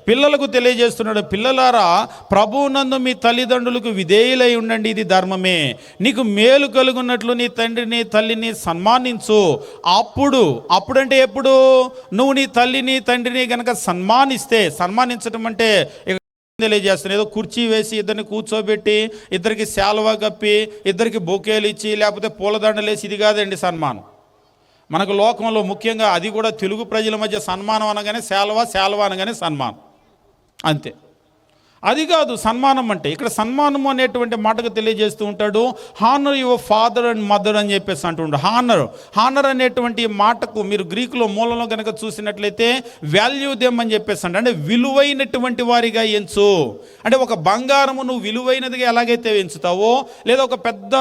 పిల్లలకు తెలియజేస్తున్నాడు, పిల్లలారా ప్రభువునందు మీ తల్లిదండ్రులకు విధేయులై ఉండండి, ఇది ధర్మమే. నీకు మేలు కలుగున్నట్లు నీ తండ్రిని తల్లిని సన్మానించు. అప్పుడంటే ఎప్పుడు? నువ్వు నీ తల్లిని తండ్రిని కనుక సన్మానిస్తే, సన్మానించడం అంటే తెలియజేస్తున్నాను, ఏదో కుర్చీ వేసి ఇద్దరిని కూర్చోబెట్టి ఇద్దరికి శాలువా కప్పి ఇద్దరికి బొకేలు ఇచ్చి లేకపోతే పూలదండలు వేసి ఇది కాదండి సన్మానం. మనకు లోకంలో ముఖ్యంగా అది కూడా తెలుగు ప్రజల మధ్య సన్మానం అనగానే శాలువా అనగానే సన్మానం, అంతే. అది కాదు సన్మానం అంటే. ఇక్కడ సన్మానం అనేటువంటి మాటకు తెలియజేస్తూ ఉంటాడు, honour your father and mother అని చెప్పేసి అంటుంటాడు. హానర్ అనేటువంటి మాటకు మీరు గ్రీకులో మూలంలో కనుక చూసినట్లయితే వాల్యూ దెమ్ అని చెప్పేసి అంటే విలువైనటువంటి వారిగా ఎంచు. అంటే ఒక బంగారము నువ్వు విలువైనదిగా ఎలాగైతే ఎంచుతావో, లేదా ఒక పెద్ద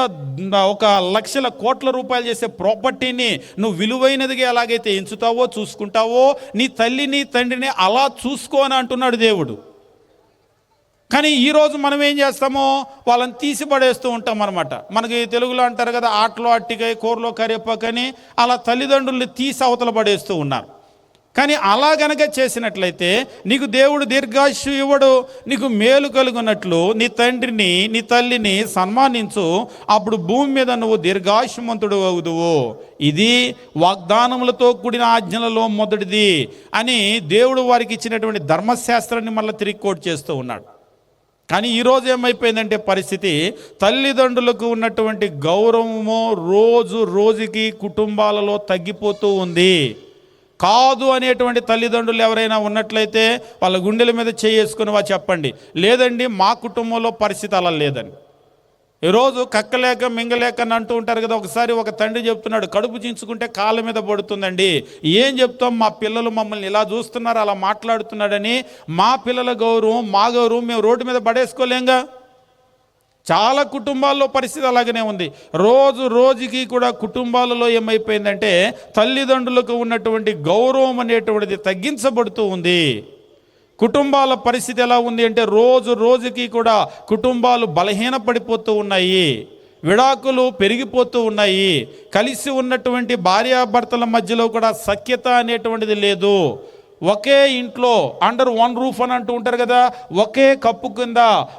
1 లక్షల కోట్ల రూపాయలు చేసే ప్రాపర్టీని నువ్వు విలువైనదిగా ఎలాగైతే ఎంచుతావో చూసుకుంటావో, నీ తల్లిని తండ్రిని అలా చూసుకో అని అంటున్నాడు దేవుడు. కానీ ఈరోజు మనం ఏం చేస్తామో వాళ్ళని తీసి పడేస్తూ ఉంటాం అనమాట. మనకి తెలుగులో అంటారు కదా, ఆటలో అట్టికాయ కూరలో కరివేపాకని, అలా తల్లిదండ్రుల్ని తీసి అవతల పడేస్తూ ఉన్నారు. కానీ అలా గనక చేసినట్లయితే నీకు దేవుడు దీర్ఘాయుష్షు ఇవ్వడు. నీకు మేలు కలుగున్నట్లు నీ తండ్రిని నీ తల్లిని సన్మానించు, అప్పుడు భూమి మీద నువ్వు దీర్ఘాయుష్మంతుడు అవుదువు. ఇది వాగ్దానములతో కూడిన ఆజ్ఞలలో మొదటిది అని దేవుడు వారికి ఇచ్చినటువంటి ధర్మశాస్త్రాన్ని మళ్ళీ తిరిగి కోట్ చేస్తూ ఉన్నాడు. కానీ ఈరోజు ఏమైపోయిందంటే పరిస్థితి, తల్లిదండ్రులకు ఉన్నటువంటి గౌరవము రోజు రోజుకి కుటుంబాలలో తగ్గిపోతూ ఉంది. కాదు అనేటువంటి తల్లిదండ్రులు ఎవరైనా ఉన్నట్లయితే వాళ్ళ గుండెల మీద చేసుకుని చెప్పండి, లేదండి మా కుటుంబంలో పరిస్థితి అలా లేదని. ఈరోజు కక్కలేక మింగలేక అని అంటూ ఉంటారు కదా. ఒకసారి ఒక తండ్రి చెప్తున్నాడు, కడుపు చించుకుంటే కాళ్ళ మీద పడుతుందండి, ఏం చెప్తాం, మా పిల్లలు మమ్మల్ని ఇలా చూస్తున్నారు, అలా మాట్లాడుతున్నాడని. మా పిల్లల గౌరవం మా గౌరవం మేము రోడ్డు మీద పడేసుకోలేంగా. చాలా కుటుంబాల్లో పరిస్థితి అలాగనే ఉంది. రోజు రోజుకి కూడా కుటుంబాలలో ఏమైపోయిందంటే తల్లిదండ్రులకు ఉన్నటువంటి గౌరవం అనేటువంటిది తగ్గించబడుతూ ఉంది. కుటుంబాల పరిస్థితి ఎలా ఉంది అంటే రోజు రోజుకి కూడా కుటుంబాలు బలహీనపడిపోతూ ఉన్నాయి, విడాకులు పెరిగిపోతూ ఉన్నాయి, కలిసి ఉన్నటువంటి భార్యాభర్తల మధ్యలో కూడా సఖ్యత అనేటువంటిది లేదు. ఒకే ఇంట్లో అండర్ వన్ రూఫ్ అని అంటూ ఉంటారు కదా, ఒకే కప్పు కింద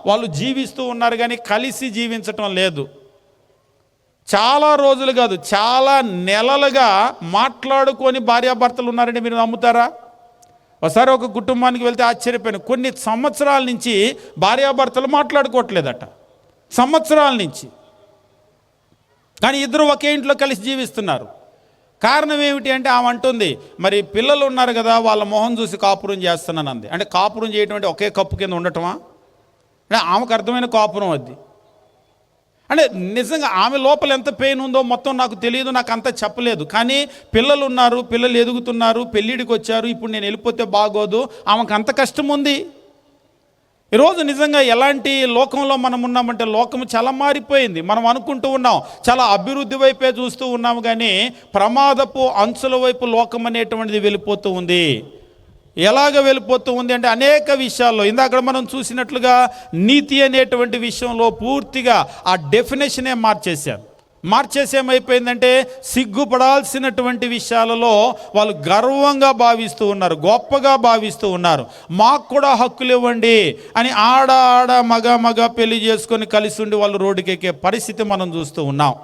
వాళ్ళు జీవిస్తూ ఉన్నారు కానీ కలిసి జీవించటం లేదు. చాలా రోజులు కాదు, చాలా నెలలుగా మాట్లాడుకొని భార్యాభర్తలు ఉన్నారండి. మీరు నమ్ముతారా? ఒకసారి ఒక కుటుంబానికి వెళ్తే ఆశ్చర్యపోయాను. కొన్ని సంవత్సరాల నుంచి భార్యాభర్తలు మాట్లాడుకోవట్లేదట, సంవత్సరాల నుంచి. కానీ ఇద్దరు ఒకే ఇంట్లో కలిసి జీవిస్తున్నారు. కారణం ఏమిటి అంటే ఆమె అంటుంది, మరి పిల్లలు ఉన్నారు కదా, వాళ్ళ మొహం చూసి కాపురం చేస్తున్నాను అంది. అంటే కాపురం చేయటం అంటే ఒకే కప్పు కింద ఉండటమా? అంటే ఆమెకు అర్థమైన కాపురం అది. అంటే నిజంగా ఆమె లోపల ఎంత పెయిన్ ఉందో మొత్తం నాకు తెలియదు, నాకు అంతా చెప్పలేదు. కానీ పిల్లలు ఉన్నారు, పిల్లలు ఎదుగుతున్నారు, పెళ్ళిడికి వచ్చారు, ఇప్పుడు నేను వెళ్ళిపోతే బాగోదు, ఆమెకు అంత కష్టం ఉంది. ఈరోజు నిజంగా ఎలాంటి లోకంలో మనం ఉన్నామంటే లోకం చాలా మారిపోయింది. మనం అనుకుంటూ ఉన్నాం చాలా అభివృద్ధి వైపే చూస్తూ ఉన్నాము, కానీ ప్రమాదపు అంచుల వైపు లోకం అనేటువంటిది వెళ్ళిపోతూ ఉంది. ఎలాగ వెళ్ళిపోతూ ఉంది అంటే అనేక విషయాల్లో, ఇందాక మనం చూసినట్లుగా నీతి అనేటువంటి విషయంలో పూర్తిగా ఆ డెఫినేషనే మార్చేసి ఏమైపోయిందంటే సిగ్గుపడాల్సినటువంటి విషయాలలో వాళ్ళు గర్వంగా భావిస్తూ ఉన్నారు, గొప్పగా భావిస్తూ ఉన్నారు. మాకు కూడా హక్కులు ఇవ్వండి అని ఆడ మగ పెళ్లి చేసుకొని కలిసి ఉండి వాళ్ళు రోడ్డుకెక్కే పరిస్థితి మనం చూస్తూ ఉన్నాం.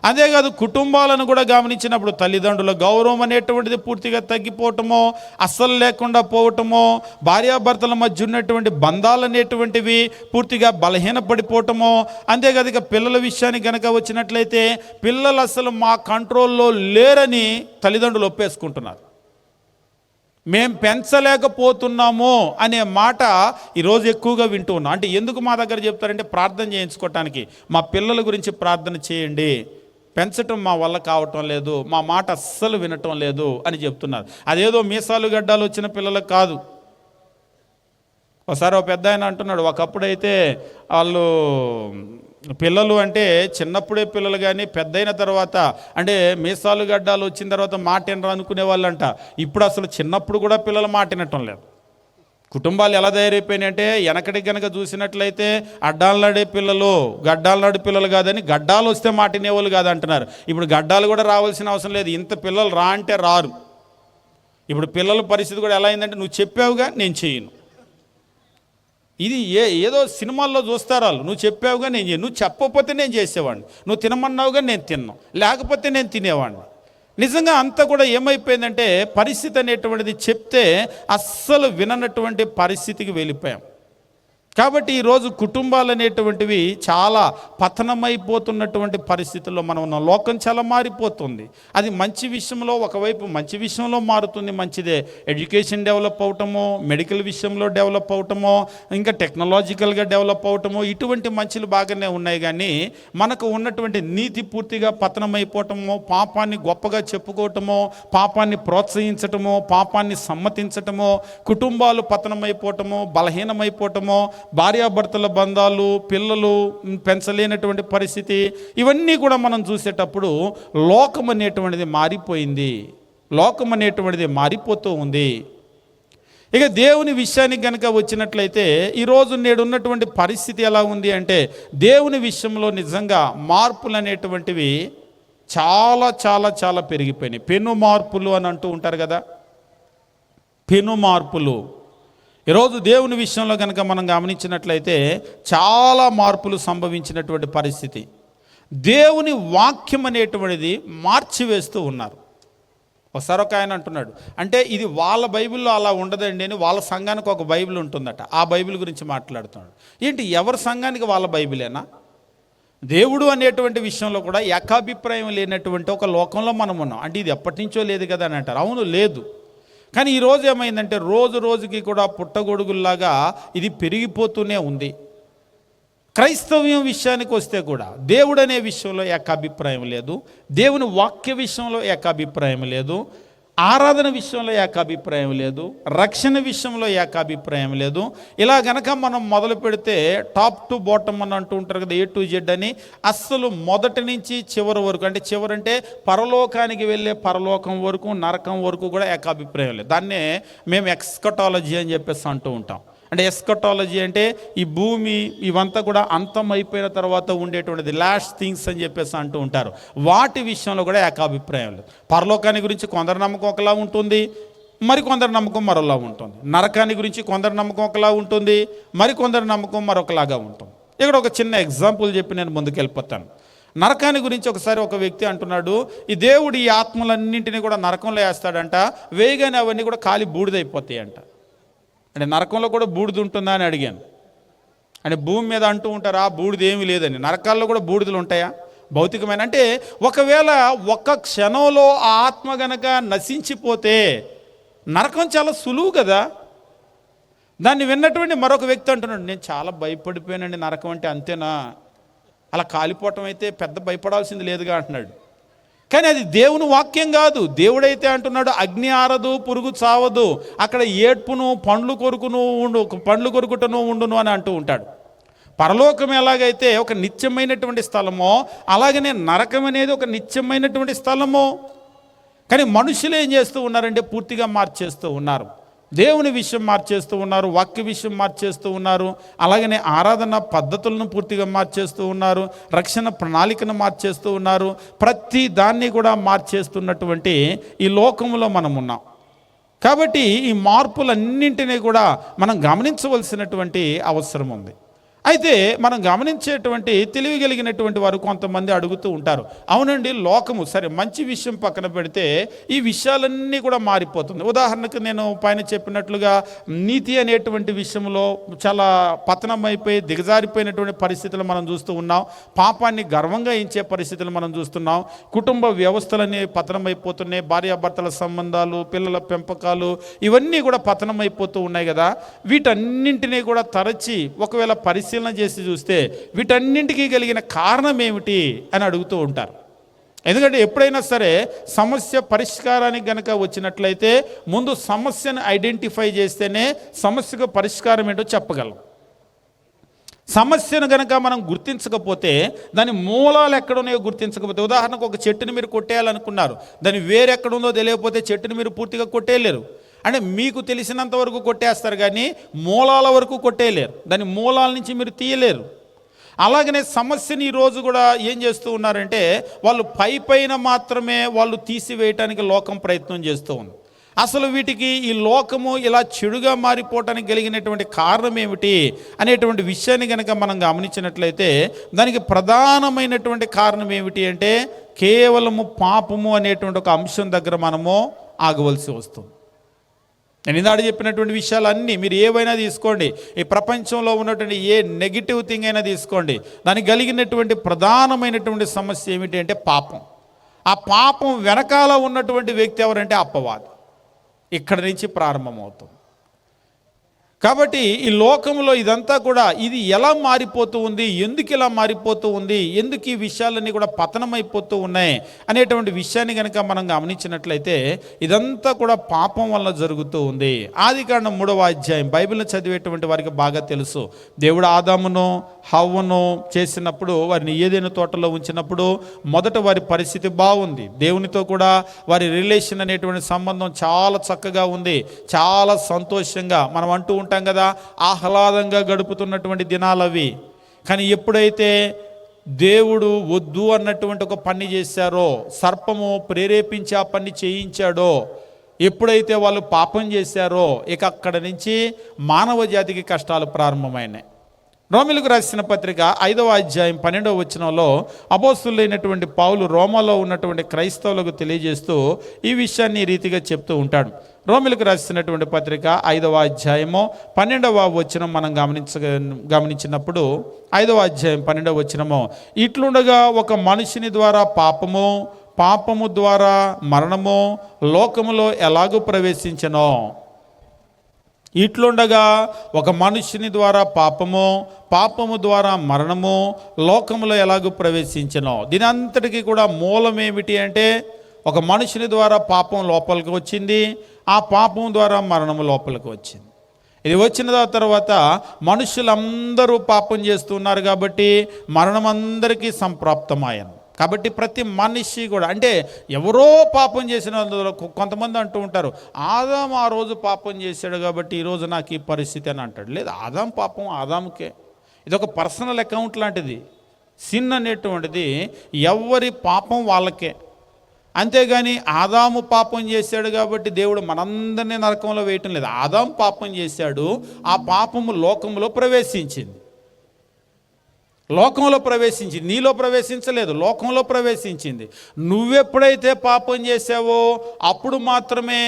అంతేకాదు కుటుంబాలను కూడా గమనించినప్పుడు తల్లిదండ్రుల గౌరవం అనేటువంటిది పూర్తిగా తగ్గిపోవటమో, అస్సలు లేకుండా పోవటమో, భార్యాభర్తల మధ్య ఉన్నటువంటి బంధాలు అనేటువంటివి పూర్తిగా బలహీనపడిపోవటమో. అంతేకాదు ఇక పిల్లల విషయానికి కనుక వచ్చినట్లయితే పిల్లలు అసలు మా కంట్రోల్లో లేరని తల్లిదండ్రులు ఒప్పేసుకుంటున్నారు. మేం పెంచలేకపోతున్నాము అనే మాట ఈరోజు ఎక్కువగా వింటూ ఉన్నాం. అంటే ఎందుకు మా దగ్గర చెప్తారంటే ప్రార్థన చేయించుకోవటానికి, మా పిల్లల గురించి ప్రార్థన చేయండి, పెంచటం మా వల్ల కావటం లేదు, మా మాట అస్సలు వినటం లేదు అని చెప్తున్నారు. అదేదో మీసాలు గడ్డాలు వచ్చిన పిల్లలకు కాదు. ఒకసారి ఒక పెద్ద ఆయన అంటున్నాడు, ఒకప్పుడైతే వాళ్ళు పిల్లలు అంటే చిన్నప్పుడే పిల్లలు కానీ పెద్దయిన తర్వాత అంటే మీసాలు గడ్డాలు వచ్చిన తర్వాత మాట వినరు అనుకునే వాళ్ళంట. ఇప్పుడు అసలు చిన్నప్పుడు కూడా పిల్లలు మాట వినటం లేదు. కుటుంబాలు ఎలా తయారైపోయినాయి అంటే వెనకడికి కనుక చూసినట్లయితే అడ్డాలనాడే పిల్లలు గడ్డాలనాడు పిల్లలు కాదని, గడ్డాలు వస్తే మాట వినేవాళ్ళు కాదు అంటున్నారు. ఇప్పుడు గడ్డాలు కూడా రావాల్సిన అవసరం లేదు, ఇంత పిల్లలు రా అంటే రారు. ఇప్పుడు పిల్లల పరిస్థితి కూడా ఎలా అయిందంటే నువ్వు చెప్పావుగా నేను చేయను. ఇది ఏదో సినిమాల్లో చూస్తారు వాళ్ళు, నువ్వు చెప్పావుగా నేను చేయను, నువ్వు చెప్పకపోతే నేను చేసేవాడిని, నువ్వు తినమన్నావుగా నేను తిన్నాను, లేకపోతే నేను తినేవాడిని. నిజంగా అంతా కూడా ఏమైపోయిందంటే పరిస్థితి అనేటువంటిది చెప్తే అస్సలు విననటువంటి పరిస్థితికి వెళ్ళిపోయాం. కాబట్టి ఈరోజు కుటుంబాలు అనేటువంటివి చాలా పతనమైపోతున్నటువంటి పరిస్థితుల్లో మనం ఉన్న లోకం చాలా మారిపోతుంది. అది మంచి విషయంలో, ఒకవైపు మంచి విషయంలో మారుతుంది, మంచిదే. ఎడ్యుకేషన్ డెవలప్ అవటమో, మెడికల్ విషయంలో డెవలప్ అవటమో, ఇంకా టెక్నాలజికల్గా డెవలప్ అవటమో, ఇటువంటి మంచిలు బాగానే ఉన్నాయి. కానీ మనకు ఉన్నటువంటి నీతి పూర్తిగా పతనమైపోవటమో, పాపాన్ని గొప్పగా చెప్పుకోవటమో, పాపాన్ని ప్రోత్సహించటమో, పాపాన్ని సమ్మతించటమో, కుటుంబాలు పతనమైపోవటమో, బలహీనమైపోవటమో, భార్యాభర్తల బంధాలు, పిల్లలు పెంచలేనటువంటి పరిస్థితి, ఇవన్నీ కూడా మనం చూసేటప్పుడు లోకం అనేటువంటిది మారిపోయింది, లోకం అనేటువంటిది మారిపోతూ ఉంది. ఇక దేవుని విషయానికి కనుక వచ్చినట్లయితే ఈరోజు నేడున్నటువంటి పరిస్థితి ఎలా ఉంది అంటే దేవుని విషయంలో నిజంగా మార్పులు అనేటువంటివి చాలా చాలా చాలా పెరిగిపోయినాయి. పెను మార్పులు అని అంటూ ఉంటారు కదా, పెను మార్పులు. ఈరోజు దేవుని విషయంలో కనుక మనం గమనించినట్లయితే చాలా మార్పులు సంభవించినటువంటి పరిస్థితి. దేవుని వాక్యం అనేటువంటిది మార్చివేస్తూ ఉన్నారు. ఒకసారి ఒక ఆయన అంటున్నాడు, అంటే ఇది వాళ్ళ బైబిల్లో అలా ఉండదండి అని, వాళ్ళ సంఘానికి ఒక బైబిల్ ఉంటుందట, ఆ బైబిల్ గురించి మాట్లాడుతున్నాడు. ఏంటి, ఎవరి సంఘానికి వాళ్ళ బైబిలేనా? దేవుడు అనేటువంటి విషయంలో కూడా ఏకాభిప్రాయం లేనటువంటి ఒక లోకంలో మనం ఉన్నాం. అంటే ఇది ఎప్పటి నుంచో లేదు కదా అని అంటారు. అవును, లేదు. కానీ ఈరోజు ఏమైందంటే రోజు రోజుకి కూడా పుట్టగొడుగుల్లాగా ఇది పెరిగిపోతూనే ఉంది. క్రైస్తవ్యం విషయానికి వస్తే కూడా దేవుడు అనే విషయంలో ఏకాభిప్రాయం లేదు, దేవుని వాక్య విషయంలో ఏకాభిప్రాయం లేదు. ఆరాధన విషయంలో ఏకాభిప్రాయం లేదు, రక్షణ విషయంలో ఏకాభిప్రాయం లేదు. ఇలా గనక మనం మొదలు పెడితే టాప్ టు బాటమ్ అని అంటూ ఉంటారు కదా, A to Z అని. అస్సలు మొదటి నుంచి చివరి వరకు, అంటే చివరంటే పరలోకానికి వెళ్ళే పరలోకం వరకు, నరకం వరకు కూడా ఏకాభిప్రాయం లేదు. దాన్నే మేము ఎస్కటాలజీ అని చెప్పేసి అంటూ ఉంటాం. అంటే ఎస్కటాలజీ అంటే ఈ భూమి ఇవంతా కూడా అంతం అయిపోయిన తర్వాత ఉండేటువంటిది, లాస్ట్ థింగ్స్ అని చెప్పేసి అంటూ ఉంటారు. వాటి విషయంలో కూడా ఏకాభిప్రాయం లేదు. పరలోకాన్ని గురించి కొందరి నమ్మకం ఒకలా ఉంటుంది, మరికొందరి నమ్మకం మరోలా ఉంటుంది. నరకాన్ని గురించి కొందరి నమ్మకం ఒకలా ఉంటుంది, మరికొందరి నమ్మకం మరొకలాగా ఉంటుంది. ఇక్కడ ఒక చిన్న ఎగ్జాంపుల్ చెప్పి నేను ముందుకు వెళ్ళిపోతాను. నరకాన్ని గురించి ఒకసారి ఒక వ్యక్తి అంటున్నాడు, ఈ దేవుడు ఈ ఆత్మలన్నింటినీ కూడా నరకంలో వేస్తాడంట, వేయగానే అవన్నీ కూడా కాలి బూడిదైపోతాయి అంట. అంటే నరకంలో కూడా బూడిద ఉంటుందా అని అడిగాను. అంటే భూమి మీద అంటూ ఉంటారా బూడిద ఏమీ లేదని, నరకాల్లో కూడా బూడిదలు ఉంటాయా భౌతికమైన? అంటే ఒకవేళ ఒక్క క్షణంలో ఆ ఆత్మ గనక నశించిపోతే నరకం చాలా సులువు కదా. దాన్ని విన్నటువంటి మరొక వ్యక్తి అంటున్నాడు, నేను చాలా భయపడిపోయానండి, నరకం అంటే అంతేనా, అలా కాలిపోవటం అయితే పెద్ద భయపడాల్సింది లేదుగా అంటున్నాడు. కానీ అది దేవుని వాక్యం కాదు. దేవుడైతే అంటున్నాడు అగ్ని ఆరదు, పురుగు చావదు, అక్కడ ఏడ్పును పండ్లు కొరుకుటను ఉండును అని అంటూ ఉంటాడు. పరలోకం ఎలాగైతే ఒక నిత్యమైనటువంటి స్థలమో, అలాగనే నరకం అనేది ఒక నిత్యమైనటువంటి స్థలమో. కానీ మనుషులు ఏం చేస్తూ ఉన్నారంటే పూర్తిగా మార్చేస్తూ ఉన్నారు. దేవుని విషయం మార్చేస్తూ ఉన్నారు, వాక్య విషయం మార్చేస్తూ ఉన్నారు, అలాగనే ఆరాధన పద్ధతులను పూర్తిగా మార్చేస్తూ ఉన్నారు, రక్షణ ప్రణాళికను మార్చేస్తూ ఉన్నారు. ప్రతి దాన్ని కూడా మార్చేస్తున్నటువంటి ఈ లోకంలో మనం ఉన్నాం. కాబట్టి ఈ మార్పులన్నింటినీ కూడా మనం గమనించవలసినటువంటి అవసరం ఉంది. అయితే మనం గమనించేటువంటి తెలివి కలిగినటువంటి వారు కొంతమంది అడుగుతూ ఉంటారు, అవునండి లోకము సరే మంచి విషయం పక్కన పెడితే ఈ విషయాలన్నీ కూడా మారిపోతుంది. ఉదాహరణకు నేను పైన చెప్పినట్లుగా నీతి అనేటువంటి విషయంలో చాలా పతనమైపోయి దిగజారిపోయినటువంటి పరిస్థితులు మనం చూస్తూ ఉన్నాం. పాపాన్ని గర్వంగా ఎంచే పరిస్థితులు మనం చూస్తున్నాం. కుటుంబ వ్యవస్థలన్నీ పతనమైపోతున్నాయి. భార్యాభర్తల సంబంధాలు, పిల్లల పెంపకాలు ఇవన్నీ కూడా పతనమైపోతూ ఉన్నాయి కదా. వీటన్నింటినీ కూడా తరచి ఒకవేళ పరిస్థితి చేసి చూస్తే వీటన్నింటికీ కలిగిన కారణం ఏమిటి అని అడుగుతూ ఉంటారు. ఎందుకంటే ఎప్పుడైనా సరే సమస్య పరిష్కారానికి గనక వచ్చినట్లయితే ముందు సమస్యను ఐడెంటిఫై చేస్తేనే సమస్యకు పరిష్కారం ఏంటో చెప్పగలం. సమస్యను గనక మనం గుర్తించకపోతే, దాని మూలాలు ఎక్కడున్నాయో గుర్తించకపోతే, ఉదాహరణకు ఒక చెట్టుని మీరు కొట్టేయాలనుకున్నారు, దాని వేరెక్కడుందో తెలియకపోతే చెట్టుని మీరు పూర్తిగా కొట్టేయలేరు. అంటే మీకు తెలిసినంత వరకు కొట్టేస్తారు కానీ మూలాల వరకు కొట్టేయలేరు, దాని మూలాల నుంచి మీరు తీయలేరు. అలాగనే సమస్యని ఈరోజు కూడా ఏం చేస్తూ ఉన్నారంటే వాళ్ళు పైన మాత్రమే వాళ్ళు తీసివేయటానికి లోకం ప్రయత్నం చేస్తూ ఉంది. అసలు వీటికి ఈ లోకము ఇలా చెడుగా మారిపోవటానికి కలిగినటువంటి కారణం ఏమిటి అనేటువంటి విషయాన్ని కనుక మనం గమనించినట్లయితే దానికి ప్రధానమైనటువంటి కారణం ఏమిటి అంటే కేవలము పాపము అనేటువంటి ఒక అంశం దగ్గర మనము ఆగవలసి వస్తుంది. నేను ఇందాక చెప్పినటువంటి విషయాలన్నీ మీరు ఏవైనా తీసుకోండి, ఈ ప్రపంచంలో ఉన్నటువంటి ఏ నెగిటివ్ థింగ్ అయినా తీసుకోండి, దానికి కలిగినటువంటి ప్రధానమైనటువంటి సమస్య ఏమిటి అంటే పాపం. ఆ పాపం వెనకాల ఉన్నటువంటి వ్యక్తి ఎవరంటే అపవాది. ఇక్కడి నుంచి ప్రారంభమవుతుంది. కాబట్టి ఈ లోకంలో ఇదంతా కూడా ఇది ఎలా మారిపోతూ ఉంది, ఎందుకు ఇలా మారిపోతూ ఉంది, ఎందుకు ఈ విషయాలన్నీ కూడా పతనమైపోతూ ఉన్నాయి అనేటువంటి విషయాన్ని కనుక మనం గమనించినట్లయితే ఇదంతా కూడా పాపం వల్ల జరుగుతూ ఉంది. ఆదికాండం 3వ అధ్యాయం బైబిల్ని చదివేటువంటి వారికి బాగా తెలుసు. దేవుడు ఆదామును హవ్వను చేసినప్పుడు, వారిని ఏదైనా తోటలో ఉంచినప్పుడు మొదట వారి పరిస్థితి బాగుంది. దేవునితో కూడా వారి రిలేషన్ అనేటువంటి సంబంధం చాలా చక్కగా ఉంది, చాలా సంతోషంగా మనం అంటూ ఉంటాం కదా, ఆహ్లాదంగా గడుపుతున్నటువంటి దినాలు అవి. కానీ ఎప్పుడైతే దేవుడు వద్దు అన్నటువంటి ఒక పని చేశారో, సర్పము ప్రేరేపించి ఆ పని చేయించాడో, ఎప్పుడైతే వాళ్ళు పాపం చేశారో ఇక అక్కడ నుంచి మానవ జాతికి కష్టాలు ప్రారంభమైనాయి. రోమిలకు రాసిన పత్రిక 5వ అధ్యాయం 12వ వచనంలో అపోస్తలుడైనటువంటి పౌలు రోమాలో ఉన్నటువంటి క్రైస్తవులకు తెలియజేస్తూ ఈ విషయాన్ని ఈ రీతిగా చెప్తూ ఉంటాడు. రోమిలకు రాసినటువంటి పత్రిక 5వ అధ్యాయము 12వ వచనం మనం గమనించినప్పుడు 5వ అధ్యాయం 12వ వచనము, ఇట్లుండగా ఒక మనిషిని ద్వారా పాపము, పాపము ద్వారా మరణము లోకములో ఎలాగూ ప్రవేశించెనో, ఇట్లుండగా ఒక మనుషుని ద్వారా పాపము, పాపము ద్వారా మరణము లోకములో ఎలాగూ ప్రవేశించెనో. దీని అంతటికీ కూడా మూలం ఏమిటి అంటే ఒక మనుషుని ద్వారా పాపం లోపలికి వచ్చింది, ఆ పాపం ద్వారా మరణం లోపలికి వచ్చింది. ఇది వచ్చిన తర్వాత మనుషులందరూ పాపం చేస్తున్నారు కాబట్టి మరణం అందరికీ సంప్రాప్తమాయను. కాబట్టి ప్రతి మనిషి కూడా, అంటే ఎవరో పాపం చేసిన కొంతమంది అంటూ ఉంటారు, ఆదాం ఆ రోజు పాపం చేశాడు కాబట్టి ఈరోజు నాకు ఈ పరిస్థితి అని అంటాడు. లేదు, ఆదాం పాపం ఆదాముకే. ఇది ఒక పర్సనల్ అకౌంట్ లాంటిది. సిన్ అనేటువంటిది ఎవరి పాపం వాళ్ళకే. అంతేగాని ఆదాము పాపం చేశాడు కాబట్టి దేవుడు మనందరినీ నరకంలో వేయటం లేదు. ఆదాము పాపం చేశాడు, ఆ పాపము లోకంలో ప్రవేశించింది. లోకంలో ప్రవేశించింది, నీలో ప్రవేశించలేదు, లోకంలో ప్రవేశించింది. నువ్వెప్పుడైతే పాపం చేసావో అప్పుడు మాత్రమే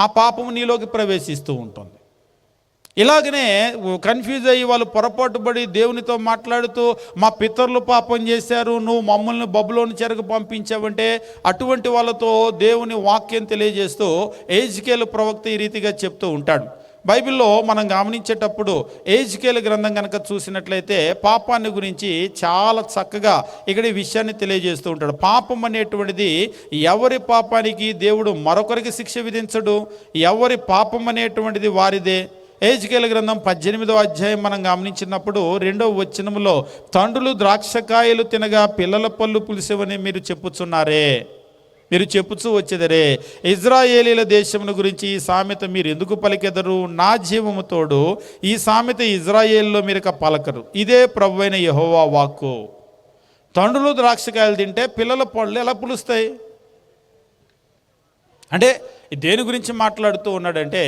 ఆ పాపము నీలోకి ప్రవేశిస్తూ ఉంటుంది. ఇలాగనే కన్ఫ్యూజ్ అయ్యి వాళ్ళు పొరపాటు పడి దేవునితో మాట్లాడుతూ, మా పితరులు పాపం చేశారు, నువ్వు మమ్మల్ని బబులోని చెరకు పంపించావంటే, అటువంటి వాళ్ళతో దేవుని వాక్యం తెలియజేస్తూ ఎహెజ్కేలు ప్రవక్త ఈ రీతిగా చెప్తూ ఉంటాడు. బైబిల్లో మనం గమనించేటప్పుడు ఎహెజ్కేలు గ్రంథం కనుక చూసినట్లయితే పాపాన్ని గురించి చాలా చక్కగా ఇక్కడ ఈ విషయాన్ని తెలియజేస్తూ ఉంటాడు. పాపం అనేటువంటిది ఎవరి పాపానికి దేవుడు మరొకరికి శిక్ష విధించడు, ఎవరి పాపం అనేటువంటిది వారిదే. ఎహెజ్కేలు గ్రంథం 18వ అధ్యాయం మనం గమనించినప్పుడు 2వ వచనంలో, తండ్రులు ద్రాక్షకాయలు తినగా పిల్లల పళ్ళు పులిసేవని మీరు చెప్పుచున్నారే, మీరు చెప్పుచూ వచ్చేదరే, ఇజ్రాయేలీల దేశమును గురించి ఈ సామెత మీరు ఎందుకు పలికెదరు? నా జీవము తోడు ఈ సామెత ఇజ్రాయేల్లో మీరుక పలకరు, ఇదే ప్రభువైన యెహోవా వాక్కు. తండ్రులు ద్రాక్షకాయలు తింటే పిల్లల పళ్ళు ఎలా పులుస్తాయి? అంటే దేని గురించి మాట్లాడుతూ ఉన్నాడంటే,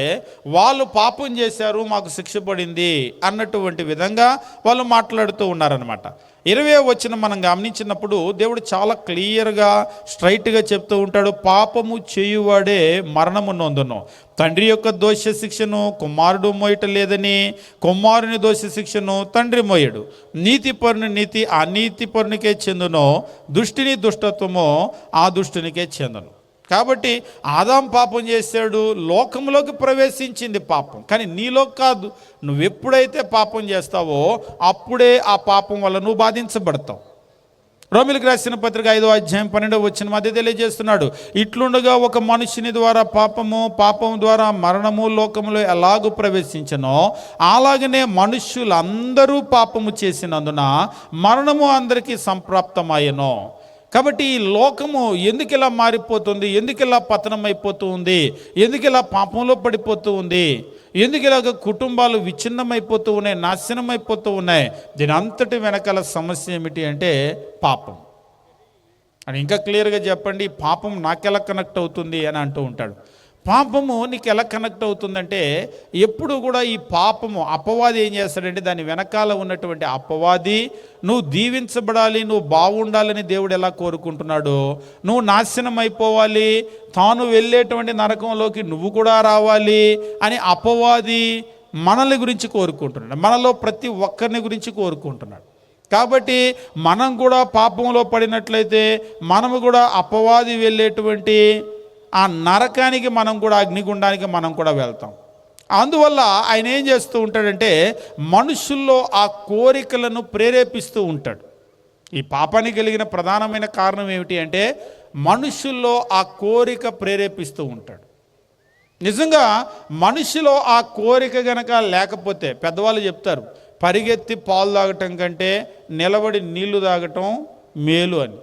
వాళ్ళు పాపం చేశారు, మాకు శిక్ష పడింది అన్నటువంటి విధంగా వాళ్ళు మాట్లాడుతూ ఉన్నారనమాట. 20వ వచనం మనం గమనించినప్పుడు దేవుడు చాలా క్లియర్గా స్ట్రైట్గా చెప్తూ ఉంటాడు, పాపము చేయువాడే మరణము నొందును. తండ్రి యొక్క దోష శిక్షను కుమారుడు మోయటం లేదని, కుమారుని దోష శిక్షను తండ్రి మోయడు. నీతిపరుని నీతి ఆ నీతిపరునికే చెందును, దుష్టిని దుష్టత్వము ఆ దుష్టునికే చెందును. కాబట్టి ఆదాం పాపం చేశాడు, లోకంలోకి ప్రవేశించింది పాపం, కానీ నీలో కాదు. నువ్వెప్పుడైతే పాపం చేస్తావో అప్పుడే ఆ పాపం వల్ల నువ్వు బాధించబడతావు. రోమీయులకు రాసిన పత్రిక 5వ అధ్యాయం 12వ వచనం అదే తెలియజేస్తున్నాడు. ఇట్లుండగా ఒక మనుషుని ద్వారా పాపం ద్వారా మరణము లోకములో ఎలాగూ ప్రవేశించనో, అలాగనే మనుష్యులందరూ పాపము చేసినందున మరణము అందరికీ సంప్రాప్తమాయనో. కాబట్టి ఈ లోకము ఎందుకు ఇలా మారిపోతుంది, ఎందుకు ఇలా పతనం అయిపోతూ ఉంది, ఎందుకు ఇలా పాపంలో పడిపోతూ ఉంది, ఎందుకు ఇలాగ కుటుంబాలు విచ్ఛిన్నమైపోతూ ఉన్నాయి, నాశనం అయిపోతూ ఉన్నాయి? దీని అంతటి వెనకాల సమస్య ఏమిటి అంటే పాపం అని. ఇంకా క్లియర్గా చెప్పండి, పాపం నాకెలా కనెక్ట్ అవుతుంది అని అంటూ ఉంటాడు. పాపము నీకు ఎలా కనెక్ట్ అవుతుందంటే, ఎప్పుడు కూడా ఈ పాపము అపవాది ఏం చేస్తాడంటే, దాని వెనకాల ఉన్నటువంటి అపవాది నువ్వు దీవించబడాలి, నువ్వు బాగుండాలని దేవుడు ఎలా కోరుకుంటున్నాడు, నువ్వు నాశనం అయిపోవాలి, తాను వెళ్ళేటువంటి నరకంలోకి నువ్వు కూడా రావాలి అని అపవాది మనల్ని గురించి కోరుకుంటున్నాడు, మనలో ప్రతి ఒక్కరిని గురించి కోరుకుంటున్నాడు. కాబట్టి మనం కూడా పాపంలో పడినట్లయితే మనము కూడా అపవాది వెళ్ళేటువంటి ఆ నరకానికి, మనం కూడా అగ్నిగుండానికి మనం కూడా వెళ్తాం. అందువల్ల ఆయన ఏం చేస్తూ ఉంటాడంటే, మనుషుల్లో ఆ కోరికలను ప్రేరేపిస్తూ ఉంటాడు. ఈ పాపానికి కలిగిన ప్రధానమైన కారణం ఏమిటి అంటే, మనుషుల్లో ఆ కోరిక ప్రేరేపిస్తూ ఉంటాడు. నిజంగా మనిషిలో ఆ కోరిక గనక లేకపోతే, పెద్దవాళ్ళు చెప్తారు, పరిగెత్తి పాలు తాగటం కంటే నిలబడి నీళ్లు తాగటం మేలు అని.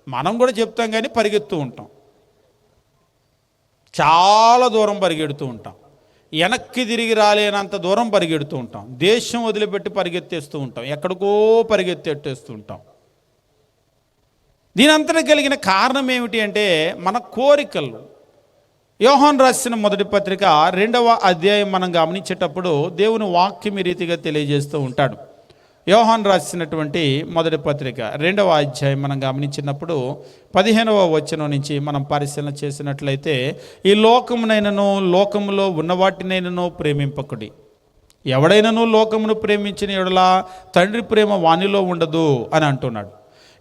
మనం కూడా చెప్తాం, కానీ పరిగెత్తూ ఉంటాం, చాలా దూరం పరిగెడుతూ ఉంటాం, వెనక్కి తిరిగి రాలేనంత దూరం పరిగెడుతూ ఉంటాం, దేశం వదిలిపెట్టి పరిగెత్తేస్తూ ఉంటాం, ఎక్కడికో పరిగెత్తేస్తూ ఉంటాం. దీని అంతటా కలిగిన కారణం ఏమిటి అంటే మన కోరికలు. యోహాను రాసిన మొదటి పత్రిక 2వ అధ్యాయం మనం గమనించేటప్పుడు దేవుని వాక్యం ఈ రీతిగా తెలియజేస్తూ ఉంటాడు. యోహాను రాసినటువంటి మొదటి పత్రిక 2వ అధ్యాయం మనం గమనించినప్పుడు 15వ వచనం నుంచి మనం పరిశీలన చేసినట్లయితే, ఈ లోకమునైనను లోకములో ఉన్నవాటినైనను ప్రేమింపకుడి. ఎవడైనను లోకమును ప్రేమించిన యెడల తండ్రి ప్రేమ వానిలో ఉండదు అని అంటున్నాడు.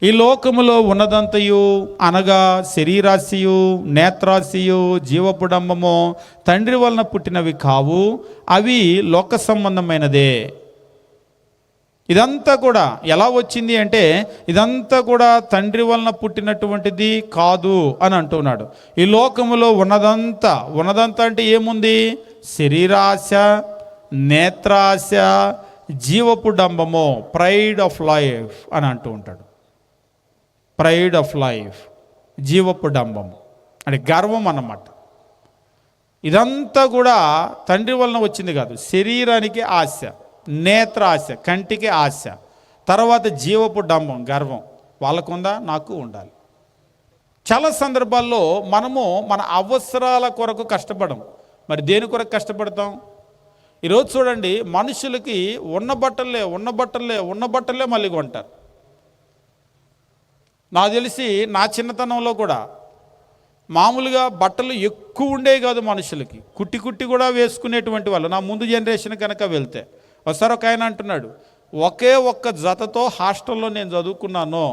ఈ లోకములో ఉన్నదంతయు అనగా శరీరాశియు, నేత్రాశియు, జీవపుడంబము తండ్రి వలన పుట్టినవి కావు, అవి లోక సంబంధమైనదే. ఇదంతా కూడా ఎలా వచ్చింది అంటే ఇదంతా కూడా తండ్రి వలన పుట్టినటువంటిది కాదు అని అంటున్నాడు. ఈ లోకములో ఉన్నదంతా అంటే ఏముంది? శరీరాశ, నేత్రాశ, జీవపు డంబము, ప్రైడ్ ఆఫ్ లైఫ్ అని అంటూ ఉంటాడు. ప్రైడ్ ఆఫ్ లైఫ్, జీవపు డంబము అంటే గర్వం అన్నమాట. ఇదంతా కూడా తండ్రి వలన వచ్చింది కాదు. శరీరానికి ఆశ, నేత్రాశ, కంటికి ఆశ, తర్వాత జీవపు డంబం, గర్వం. వాళ్ళకుందా, నాకు ఉండాలి. చాలా సందర్భాల్లో మనము మన అవసరాల కొరకు కష్టపడం. మరి దేని కొరకు కష్టపడతాం? ఈరోజు చూడండి, మనుషులకి ఉన్న బట్టలే మళ్ళీ కొంటారు. నాకు తెలిసి నా చిన్నతనంలో కూడా మామూలుగా బట్టలు ఎక్కువ ఉండేవి కాదు మనుషులకి, కుట్టి కూడా వేసుకునేటువంటి వాళ్ళు. నా ముందు జనరేషన్ కనుక వెళ్తే ఒకసారి ఒక ఆయన అంటున్నాడు, ఒకే ఒక్క జతతో హాస్టల్లో నేను చదువుకున్నాను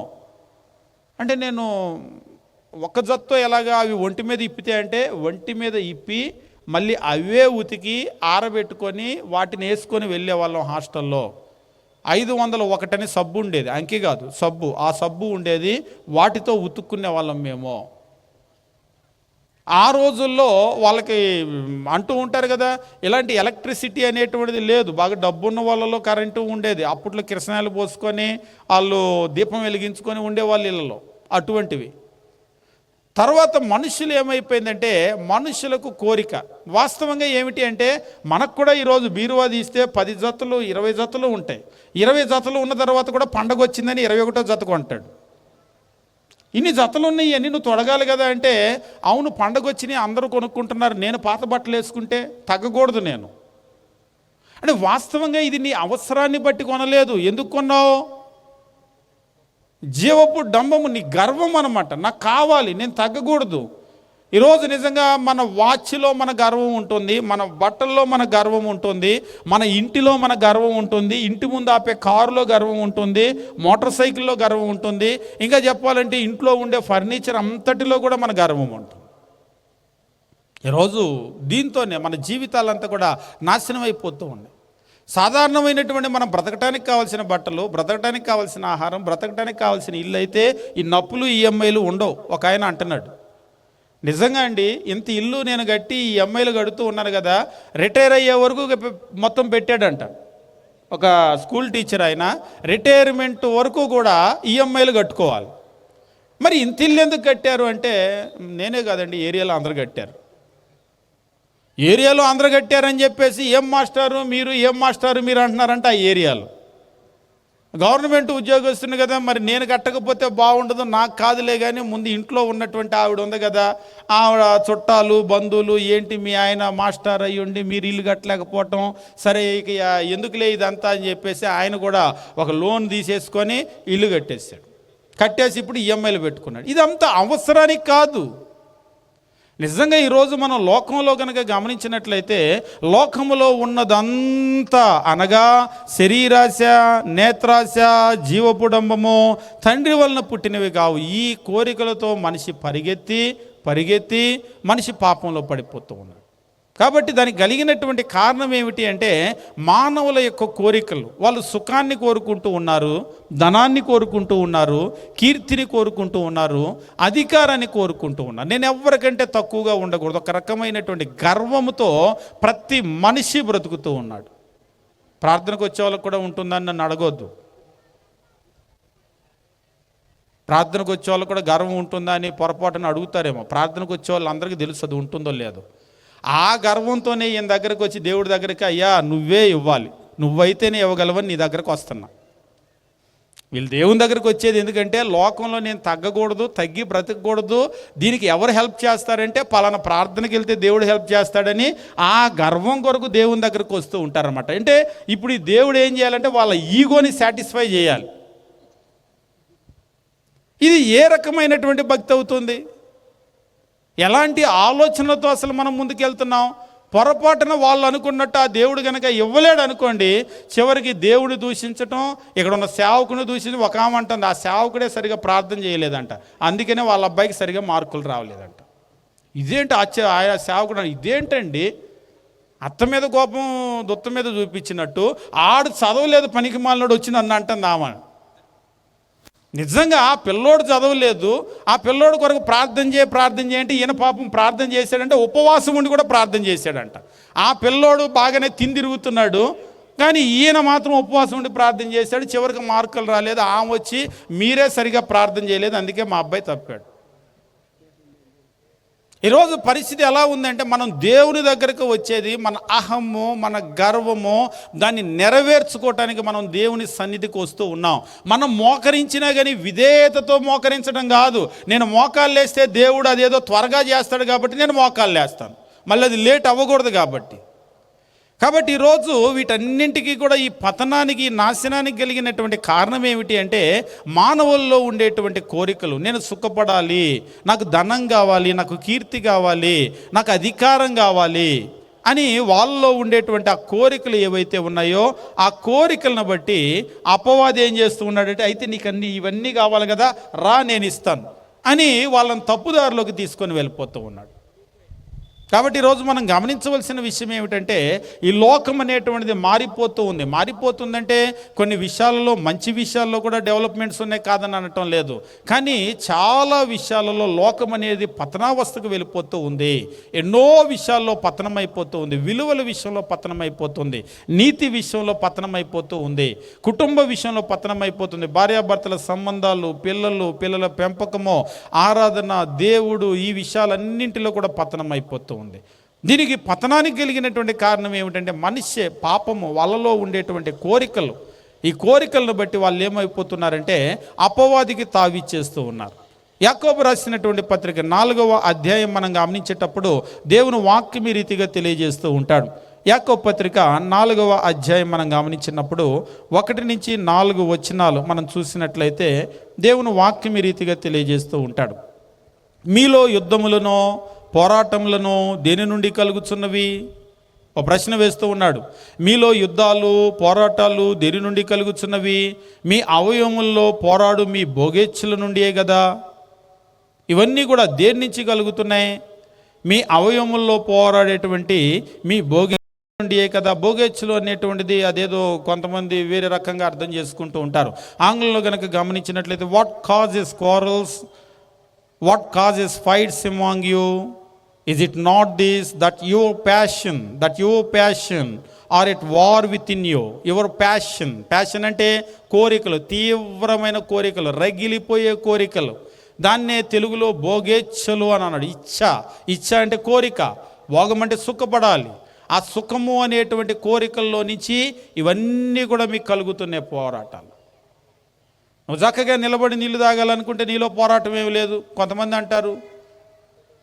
అంటే, నేను ఒక్క జతతో ఎలాగా అవి ఒంటి మీద ఇప్పితే అంటే, ఒంటి మీద ఇప్పి మళ్ళీ అవే ఉతికి ఆరబెట్టుకొని వాటిని వేసుకొని వెళ్ళేవాళ్ళం హాస్టల్లో. 501 సబ్బు ఉండేది, అంకి కాదు సబ్బు, ఆ సబ్బు ఉండేది, వాటితో ఉతుక్కునే వాళ్ళం మేము. ఆ రోజుల్లో వాళ్ళకి అంటూ ఉంటారు కదా, ఇలాంటి ఎలక్ట్రిసిటీ అనేటువంటిది లేదు. బాగా డబ్బున్న వాళ్ళలో కరెంటు ఉండేది. అప్పట్లో కిరసనాయలు పోసుకొని వాళ్ళు దీపం వెలిగించుకొని ఉండేవాళ్ళు ఇళ్ళలో, అటువంటివి. తర్వాత మనుషులు ఏమైపోయిందంటే, మనుషులకు కోరిక. వాస్తవంగా ఏమిటి అంటే, మనకు కూడా ఈరోజు బీరువా తీస్తే 10 జతలు 20 జతలు ఉంటాయి. 20 జతలు ఉన్న తర్వాత కూడా పండగ వచ్చిందని 21వ జత కొంటాడు. ఇన్ని జతలు ఉన్నాయి, అన్నీ నువ్వు తొడగాలి కదా అంటే, అవును పండగ వచ్చినాయి అందరూ కొనుక్కుంటున్నారు, నేను పాత బట్టలు వేసుకుంటే తగ్గకూడదు నేను అంటే. వాస్తవంగా ఇది నీ అవసరాన్ని బట్టి కొనలేదు. ఎందుకు కొన్నావు? జీవపు డంబము, నీ గర్వం అన్నమాట. నాకు కావాలి, నేను తగ్గకూడదు. ఈరోజు నిజంగా మన వాచ్లో మన గర్వం ఉంటుంది, మన బట్టల్లో మన గర్వం ఉంటుంది, మన ఇంటిలో మన గర్వం ఉంటుంది, ఇంటి ముందు ఆపే కారులో గర్వం ఉంటుంది, మోటార్ సైకిల్లో గర్వం ఉంటుంది, ఇంకా చెప్పాలంటే ఇంట్లో ఉండే ఫర్నిచర్ అంతటిలో కూడా మన గర్వం ఉంటుంది. ఈరోజు దీంతోనే మన జీవితాలంతా కూడా నాశనం అయిపోతూ ఉన్నాయి. సాధారణమైనటువంటి మనం బ్రతకటానికి కావాల్సిన బట్టలు, బ్రతకటానికి కావాల్సిన ఆహారం, బ్రతకటానికి కావాల్సిన ఇల్లు అయితే ఈ నప్పులు ఈఎంఐలు ఉండవు. ఒక ఆయన అంటున్నాడు, నిజంగా అండి, ఇంత ఇల్లు నేను కట్టి ఈఎంఐలు కడుతూ ఉన్నాను కదా, రిటైర్ అయ్యే వరకు మొత్తం పెట్టాడంట. ఒక స్కూల్ టీచర్ ఆయన రిటైర్మెంట్ వరకు కూడా ఈఎంఐలు కట్టుకోవాలి. మరి ఇంత ఇల్లు ఎందుకు కట్టారు అంటే, నేనే కాదండి, ఏరియాలో అందరూ కట్టారు. ఏరియాలో అందరూ కట్టారని చెప్పేసి ఏం మాస్టారు మీరు అంటున్నారంటే, ఆ ఏరియాలో గవర్నమెంట్ ఉద్యోగస్తుని కదా, మరి నేను కట్టకపోతే బాగుండదు, నాకు కాదులే కానీ ముందు ఇంట్లో ఉన్నటువంటి ఆవిడ ఉంది కదా, ఆవిడ చుట్టాలు బంధువులు, ఏంటి మీ ఆయన మాస్టర్ అయ్యుండి మీరు ఇల్లు కట్టలేకపోవటం, సరే ఇక ఎందుకులే ఇదంతా అని చెప్పేసి ఆయన కూడా ఒక లోన్ తీసేసుకొని ఇల్లు కట్టేశాడు. కట్టేసి ఇప్పుడు ఈఎంఐలు పెట్టుకున్నాడు. ఇదంతా అవసరానికి కాదు. నిజంగా ఈరోజు మనం లోకంలో కనుక గమనించినట్లయితే, లోకములో ఉన్నదంతా అనగా శరీరాశ, నేత్రాశ, జీవపుడంబము తండ్రి వలన పుట్టినవి కావు. ఈ కోరికలతో మనిషి పరిగెత్తి మనిషి పాపంలో పడిపోతూ ఉన్నాడు. కాబట్టి దానికి కలిగినటువంటి కారణం ఏమిటి అంటే, మానవుల యొక్క కోరికలు. వాళ్ళు సుఖాన్ని కోరుకుంటూ ఉన్నారు, ధనాన్ని కోరుకుంటూ ఉన్నారు, కీర్తిని కోరుకుంటూ ఉన్నారు, అధికారాన్ని కోరుకుంటూ ఉన్నారు. నేను ఎవరికంటే తక్కువగా ఉండకూడదు, ఒక రకమైనటువంటి గర్వముతో ప్రతి మనిషి బ్రతుకుతూ ఉన్నాడు. ప్రార్థనకు వచ్చే వాళ్ళకు కూడా ఉంటుందని నన్ను అడగొద్దు. ప్రార్థనకు వచ్చే వాళ్ళకు కూడా గర్వం ఉంటుందా అని పొరపాటున అడుగుతారేమో. ప్రార్థనకు వచ్చే వాళ్ళు అందరికీ తెలుసు అది ఉంటుందో లేదో. ఆ గర్వంతోనే ఈయన దగ్గరకు వచ్చి దేవుడి దగ్గరికి, అయ్యా నువ్వే ఇవ్వాలి, నువ్వైతేనే ఇవ్వగలవని నీ దగ్గరకు వస్తున్నా. వీళ్ళు దేవుని దగ్గరికి వచ్చేది ఎందుకంటే, లోకంలో నేను తగ్గకూడదు, తగ్గి బ్రతకకూడదు, దీనికి ఎవరు హెల్ప్ చేస్తారంటే పలానా ప్రార్థనకి వెళ్తే దేవుడు హెల్ప్ చేస్తాడని ఆ గర్వం కొరకు దేవుని దగ్గరకు వస్తూ ఉంటారన్నమాట. అంటే ఇప్పుడు ఈ దేవుడు ఏం చేయాలంటే వాళ్ళ ఈగోని సాటిస్ఫై చేయాలి. ఇది ఏ రకమైనటువంటి భక్తి అవుతుంది? ఎలాంటి ఆలోచనలతో అసలు మనం ముందుకెళ్తున్నాం? పొరపాటున వాళ్ళు అనుకున్నట్టు ఆ దేవుడు కనుక ఇవ్వలేడు అనుకోండి, చివరికి దేవుడు దూషించటం, ఇక్కడ ఉన్న సేవకుని దూషించి ఒక ఆమె అంటుంది, ఆ సేవకుడే సరిగా ప్రార్థన చేయలేదంట, అందుకనే వాళ్ళ అబ్బాయికి సరిగా మార్కులు రావలేదంట. ఇదేంటి ఆయా సేవకుడు, ఇదేంటండి అత్త మీద కోపం దుత్త మీద చూపించినట్టు ఆడు చదవలేదు పనికి మాలినోడు వచ్చి నన్ను అంటుంది ఆమె. నిజంగా ఆ పిల్లోడు చదవలేదు, ఆ పిల్లోడు కొరకు ప్రార్థన చేయంటే ఈయన పాపం ప్రార్థన చేశాడంటే ఉపవాసం ఉండి కూడా ప్రార్థన చేశాడంట. ఆ పిల్లోడు బాగానే తిరుగుతున్నాడు, కానీ ఈయన మాత్రం ఉపవాసం ఉండి ప్రార్థన చేశాడు. చివరికి మార్కులు రాలేదు. ఆమె వచ్చి మీరే సరిగా ప్రార్థన చేయలేదు, అందుకే మా అబ్బాయి తప్పాడు. ఈరోజు పరిస్థితి ఎలా ఉందంటే, మనం దేవుని దగ్గరకు వచ్చేది మన అహము, మన గర్వము, దాన్ని నెరవేర్చుకోవటానికి మనం దేవుని సన్నిధికి వస్తూ ఉన్నాం. మనం మోకరించినా కానీ విధేయతతో మోకరించడం కాదు. నేను మోకాళ్ళు వేస్తే దేవుడు అదేదో త్వరగా చేస్తాడు కాబట్టి నేను మోకాళ్ళు వేస్తాను, మళ్ళీ అది లేట్ అవ్వకూడదు కాబట్టి. ఈరోజు వీటన్నింటికీ కూడా ఈ పతనానికి, నాశనానికి కలిగినటువంటి కారణం ఏమిటి అంటే, మానవుల్లో ఉండేటువంటి కోరికలు. నేను సుఖపడాలి, నాకు ధనం కావాలి, నాకు కీర్తి కావాలి, నాకు అధికారం కావాలి అని వాళ్ళలో ఉండేటువంటి ఆ కోరికలు ఏవైతే ఉన్నాయో, ఆ కోరికలను బట్టి అపవాది ఏం చేస్తూ ఉన్నాడంటే, అయితే నీకు ఇవన్నీ కావాలి కదా, రా నేను ఇస్తాను అని వాళ్ళని తప్పుదారిలోకి తీసుకొని వెళ్ళిపోతూ ఉన్నాడు. కాబట్టి ఈరోజు మనం గమనించవలసిన విషయం ఏమిటంటే, ఈ లోకం అనేటువంటిది మారిపోతుందంటే కొన్ని విషయాలలో, మంచి విషయాల్లో కూడా డెవలప్మెంట్స్ ఉన్నాయి, కాదని అనటం లేదు. కానీ చాలా విషయాలలో లోకం అనేది పతనావస్థకు వెళ్ళిపోతూ ఉంది. ఎన్నో విషయాల్లో పతనం అయిపోతూ ఉంది. విలువల విషయంలో పతనం అయిపోతుంది, నీతి విషయంలో పతనం అయిపోతూ ఉంది, కుటుంబ విషయంలో పతనం అయిపోతుంది, భార్యాభర్తల సంబంధాలు, పిల్లల పెంపకము, ఆరాధన, దేవుడు, ఈ విషయాలన్నింటిలో కూడా పతనం అయిపోతుంది. దీనికి పతనానికి కలిగినటువంటి కారణం ఏమిటంటే, మనిషి పాపము, వాళ్ళలో ఉండేటువంటి కోరికలు. ఈ కోరికలను బట్టి వాళ్ళు ఏమైపోతున్నారంటే అపవాదికి తావిచ్చేస్తూ ఉన్నారు. యాకోబు రాసినటువంటి పత్రిక 4వ అధ్యాయం మనం గమనించేటప్పుడు దేవుని వాక్యం ఈ రీతిగా తెలియజేస్తూ ఉంటాడు. యాకోబు పత్రిక 4వ అధ్యాయం మనం గమనించినప్పుడు 1 నుంచి 4 వచనాలు మనం చూసినట్లయితే దేవుని వాక్యం ఈ రీతిగా తెలియజేస్తూ ఉంటాడు. మీలో యుద్ధములను, పోరాటములను దేని నుండి కలుగుచున్నవి? ఒక ప్రశ్న వేస్తూ ఉన్నాడు. మీలో యుద్ధాలు, పోరాటాలు దేని నుండి కలుగుచున్నవి? మీ అవయవముల్లో పోరాడు మీ భోగేచ్ఛల నుండియే కదా. ఇవన్నీ కూడా దేని నుంచి కలుగుతున్నాయి? మీ అవయవముల్లో పోరాడేటువంటి మీ భోగేచ్ఛల నుండియే కదా. భోగేచ్ఛలు అనేటువంటిది అదేదో కొంతమంది వేరే రకంగా అర్థం చేసుకుంటూ ఉంటారు. ఆంగ్లంలో కనుక గమనించినట్లయితే, what causes quarrels, what causes fights among you? Is it not this, that your passion are at war within you? Your passion అంటే కోరికలు, తీవ్రమైన కోరికలు, రగిలిపోయే కోరికలు. దాన్నే తెలుగులో భోగేచ్ఛలు అని అన్నాడు. ఇచ్చ అంటే కోరిక, భోగం అంటే సుఖపడాలి. ఆ సుఖము అనేటువంటి కోరికల్లో నుంచి ఇవన్నీ కూడా మీకు కలుగుతున్నాయి పోరాటాలు. నువ్వు చక్కగా నిలబడి నీళ్లు తాగాలనుకుంటే నీలో పోరాటం ఏమి లేదు. కొంతమంది అంటారు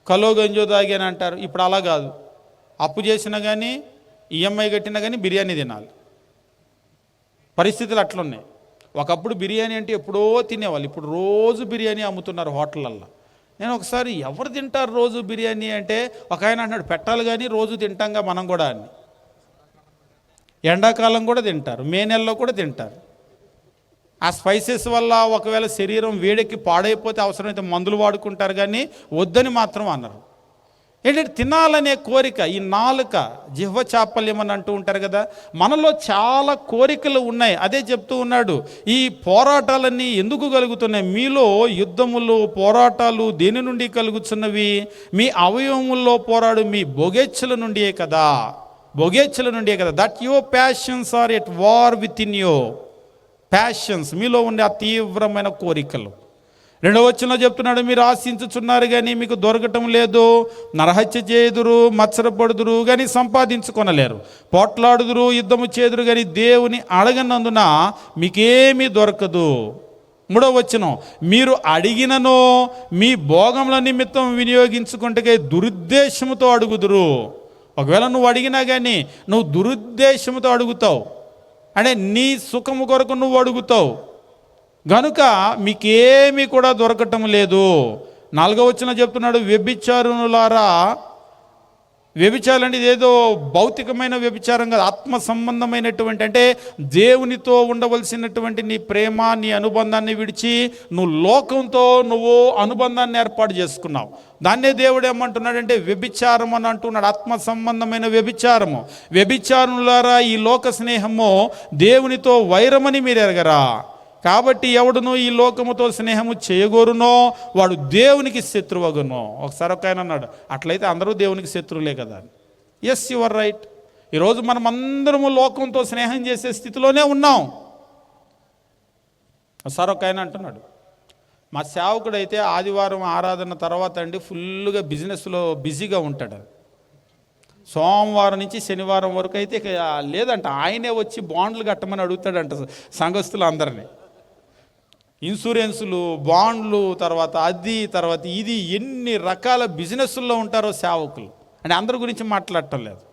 కలో గంజో తాగాని అంటారు. ఇప్పుడు అలా కాదు, అప్పు చేసినా కానీ, ఈఎంఐ కట్టినా కానీ బిర్యానీ తినాలి. పరిస్థితులు అట్లున్నాయి. ఒకప్పుడు బిర్యానీ అంటే ఎప్పుడో తినేవాళ్ళు, ఇప్పుడు రోజు బిర్యానీ అమ్ముతున్నారు హోటళ్ళల్లో. నేను ఒకసారి ఎవరు తింటారు రోజు బిర్యానీ అంటే, ఒక ఆయన అంటున్నాడు పెట్టాలి కానీ రోజు తింటాంగా మనం కూడా అని. ఎండాకాలం కూడా తింటారు, మే నెలలో కూడా తింటారు. ఆ స్పైసెస్ వల్ల ఒకవేళ శరీరం వేడెక్కి పాడైపోతే అవసరమైతే మందులు వాడుకుంటారు, కానీ వద్దని మాత్రం అన్నారు. ఏంటంటే తినాలనే కోరిక, ఈ నాలుక, జిహ్వ చాపల్యం అని అంటూ ఉంటారు కదా. మనలో చాలా కోరికలు ఉన్నాయి. అదే చెప్తూ ఉన్నాడు, ఈ పోరాటాలన్నీ ఎందుకు కలుగుతున్నాయి? మీలో యుద్ధములు, పోరాటాలు దేని నుండి కలుగుతున్నవి? మీ అవయవముల్లో పోరాడు మీ భోగేచ్ఛల నుండియే కదా. That your passions are at war within you. Passions, మీలో ఉండే ఆ తీవ్రమైన కోరికలు. 2వ వచనంలో చెప్తున్నాడు, మీరు ఆశించుచున్నారు కానీ మీకు దొరకటం లేదు, నరహత్య చేయుదురు, మత్సరపడుదురు కానీ సంపాదించుకొనలేరు, పోట్లాడుదురు, యుద్ధము చేదురు కానీ దేవుని అడగనందున మీకేమీ దొరకదు. 3వ వచనం, మీరు అడిగినను మీ భోగముల నిమిత్తం వినియోగించుకుంటే దురుద్దేశముతో అడుగుదురు. ఒకవేళ నువ్వు అడిగినా కానీ నువ్వు దురుద్దేశముతో అడుగుతావు, అంటే నీ సుఖము కొరకు నువ్వు అడుగుతావు గనుక మీకేమీ కూడా దొరకటం లేదు. 4వ వచనం చెప్తున్నాడు, వ్యభిచారులారా వ్యభిచారం అంటే ఇదేదో భౌతికమైన వ్యభిచారం కాదు, ఆత్మ సంబంధమైనటువంటి, అంటే దేవునితో ఉండవలసినటువంటి నీ ప్రేమ, నీ అనుబంధాన్ని విడిచి నువ్వు లోకంతో నువ్వు అనుబంధాన్ని ఏర్పాటు చేసుకున్నావు. దాన్నే దేవుడు ఏమంటున్నాడంటే వ్యభిచారం అని అంటున్నాడు. ఆత్మ సంబంధమైన వ్యభిచారము. వ్యభిచారులారా, ఈ లోక స్నేహము దేవునితో వైరమని మీరు ఎరగరా? కాబట్టి ఎవడును ఈ లోకముతో స్నేహము చేయగోరునో వాడు దేవునికి శత్రువగునో. ఒకసారి ఒక ఆయన అన్నాడు, అట్లయితే అందరూ దేవునికి శత్రువులే కదా. Yes, you're right. ఈరోజు మనం అందరము లోకంతో స్నేహం చేసే స్థితిలోనే ఉన్నాం. ఒకసారి ఒక ఆయన అంటున్నాడు, మా సేవకుడు అయితే ఆదివారం ఆరాధన తర్వాత అండి ఫుల్గా బిజినెస్లో బిజీగా ఉంటాడు. సోమవారం నుంచి శనివారం వరకు అయితే లేదంట, ఆయనే వచ్చి బాండ్లు కట్టమని అడుగుతాడంట సంఘస్థులు అందరినీ. ఇన్సూరెన్సులు, బాండ్లు, తర్వాత ఇది ఎన్ని రకాల బిజినెస్ల్లో ఉంటారో సేవకులు. అంటే అందరి గురించి మాట్లాడటం లేదు.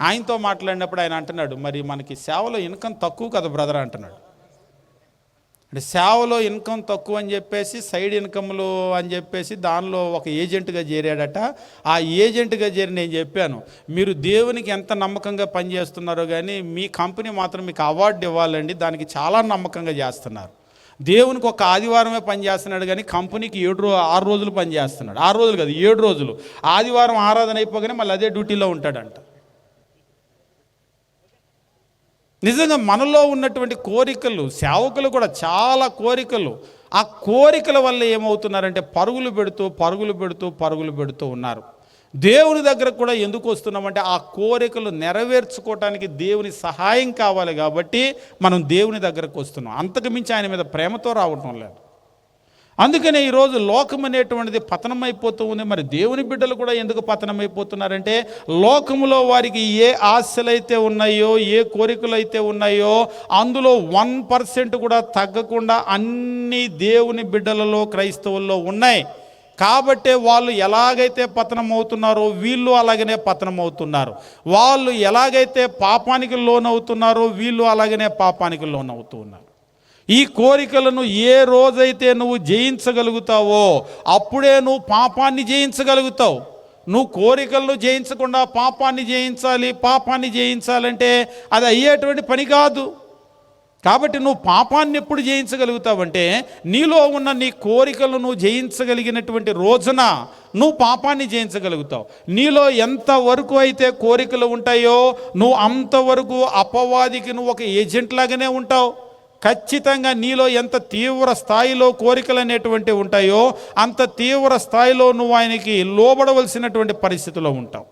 ఆయనతో మాట్లాడినప్పుడు ఆయన అంటున్నాడు, మరి మనకి సేవలో ఇన్కమ్ తక్కువ కదా బ్రదర్ అంటున్నాడు. అంటే సేవలో ఇన్కమ్ తక్కువ అని చెప్పేసి సైడ్ ఇన్కమ్లు అని చెప్పేసి దానిలో ఒక ఏజెంట్గా చేరాడట. ఆ ఏజెంట్గా చేరి నేను చెప్పాను, మీరు దేవునికి ఎంత నమ్మకంగా పనిచేస్తున్నారో కానీ మీ కంపెనీ మాత్రం మీకు అవార్డు ఇవ్వాలండి, దానికి చాలా నమ్మకంగా చేస్తున్నారు. దేవునికి ఒక ఆదివారమే పనిచేస్తున్నాడు కానీ కంపెనీకి 6 రోజులు పనిచేస్తున్నాడు. 6 రోజులు కాదు, 7 రోజులు. ఆదివారం ఆరాధన అయిపోగానే మళ్ళీ అదే డ్యూటీలో ఉంటాడంట. నిజంగా మనలో ఉన్నటువంటి కోరికలు, సేవకులు కూడా చాలా కోరికలు, ఆ కోరికల వల్ల ఏమవుతున్నారంటే పరుగులు పెడుతూ ఉన్నారు. దేవుని దగ్గర కూడా ఎందుకు వస్తున్నామంటే ఆ కోరికలు నెరవేర్చుకోవటానికి దేవుని సహాయం కావాలి కాబట్టి మనం దేవుని దగ్గరకు వస్తున్నాం. అంతకు మించి ఆయన మీద ప్రేమతో రావటం లేదు. అందుకనే ఈరోజు లోకం అనేటువంటిది పతనమైపోతూ ఉంది. మరి దేవుని బిడ్డలు కూడా ఎందుకు పతనమైపోతున్నారంటే లోకములో వారికి ఏ ఆశలైతే ఉన్నాయో, ఏ కోరికలు అయితే ఉన్నాయో అందులో 1% కూడా తగ్గకుండా అన్ని దేవుని బిడ్డలలో, క్రైస్తవుల్లో ఉన్నాయి. కాబట్టే వాళ్ళు ఎలాగైతే పతనం అవుతున్నారో వీళ్ళు అలాగనే పతనం అవుతున్నారు. వాళ్ళు ఎలాగైతే పాపానికి లోనవుతున్నారో వీళ్ళు అలాగనే పాపానికి లోనవుతూ ఉన్నారు. ఈ కోరికలను ఏ రోజైతే నువ్వు జయించగలుగుతావో అప్పుడే నువ్వు పాపాన్ని జయించగలుగుతావు. నువ్వు కోరికలను జయించకుండా పాపాన్ని జయించాలంటే అది అయ్యేటువంటి పని కాదు. కాబట్టి నువ్వు పాపాన్ని ఎప్పుడు జయించగలుగుతావంటే నీలో ఉన్న నీ కోరికలను నువ్వు జయించగలిగినటువంటి రోజున నువ్వు పాపాన్ని జయించగలుగుతావు. నీలో ఎంతవరకు అయితే కోరికలు ఉంటాయో నువ్వు అంతవరకు అపవాదికి నువ్వు ఒక ఏజెంట్ లాగానే ఉంటావు. ఖచ్చితంగా నీలో ఎంత తీవ్ర స్థాయిలో కోరికలు అనేటువంటివి ఉంటాయో అంత తీవ్ర స్థాయిలో నువ్వు ఆయనకి లోబడవలసినటువంటి పరిస్థితిలో ఉంటావు.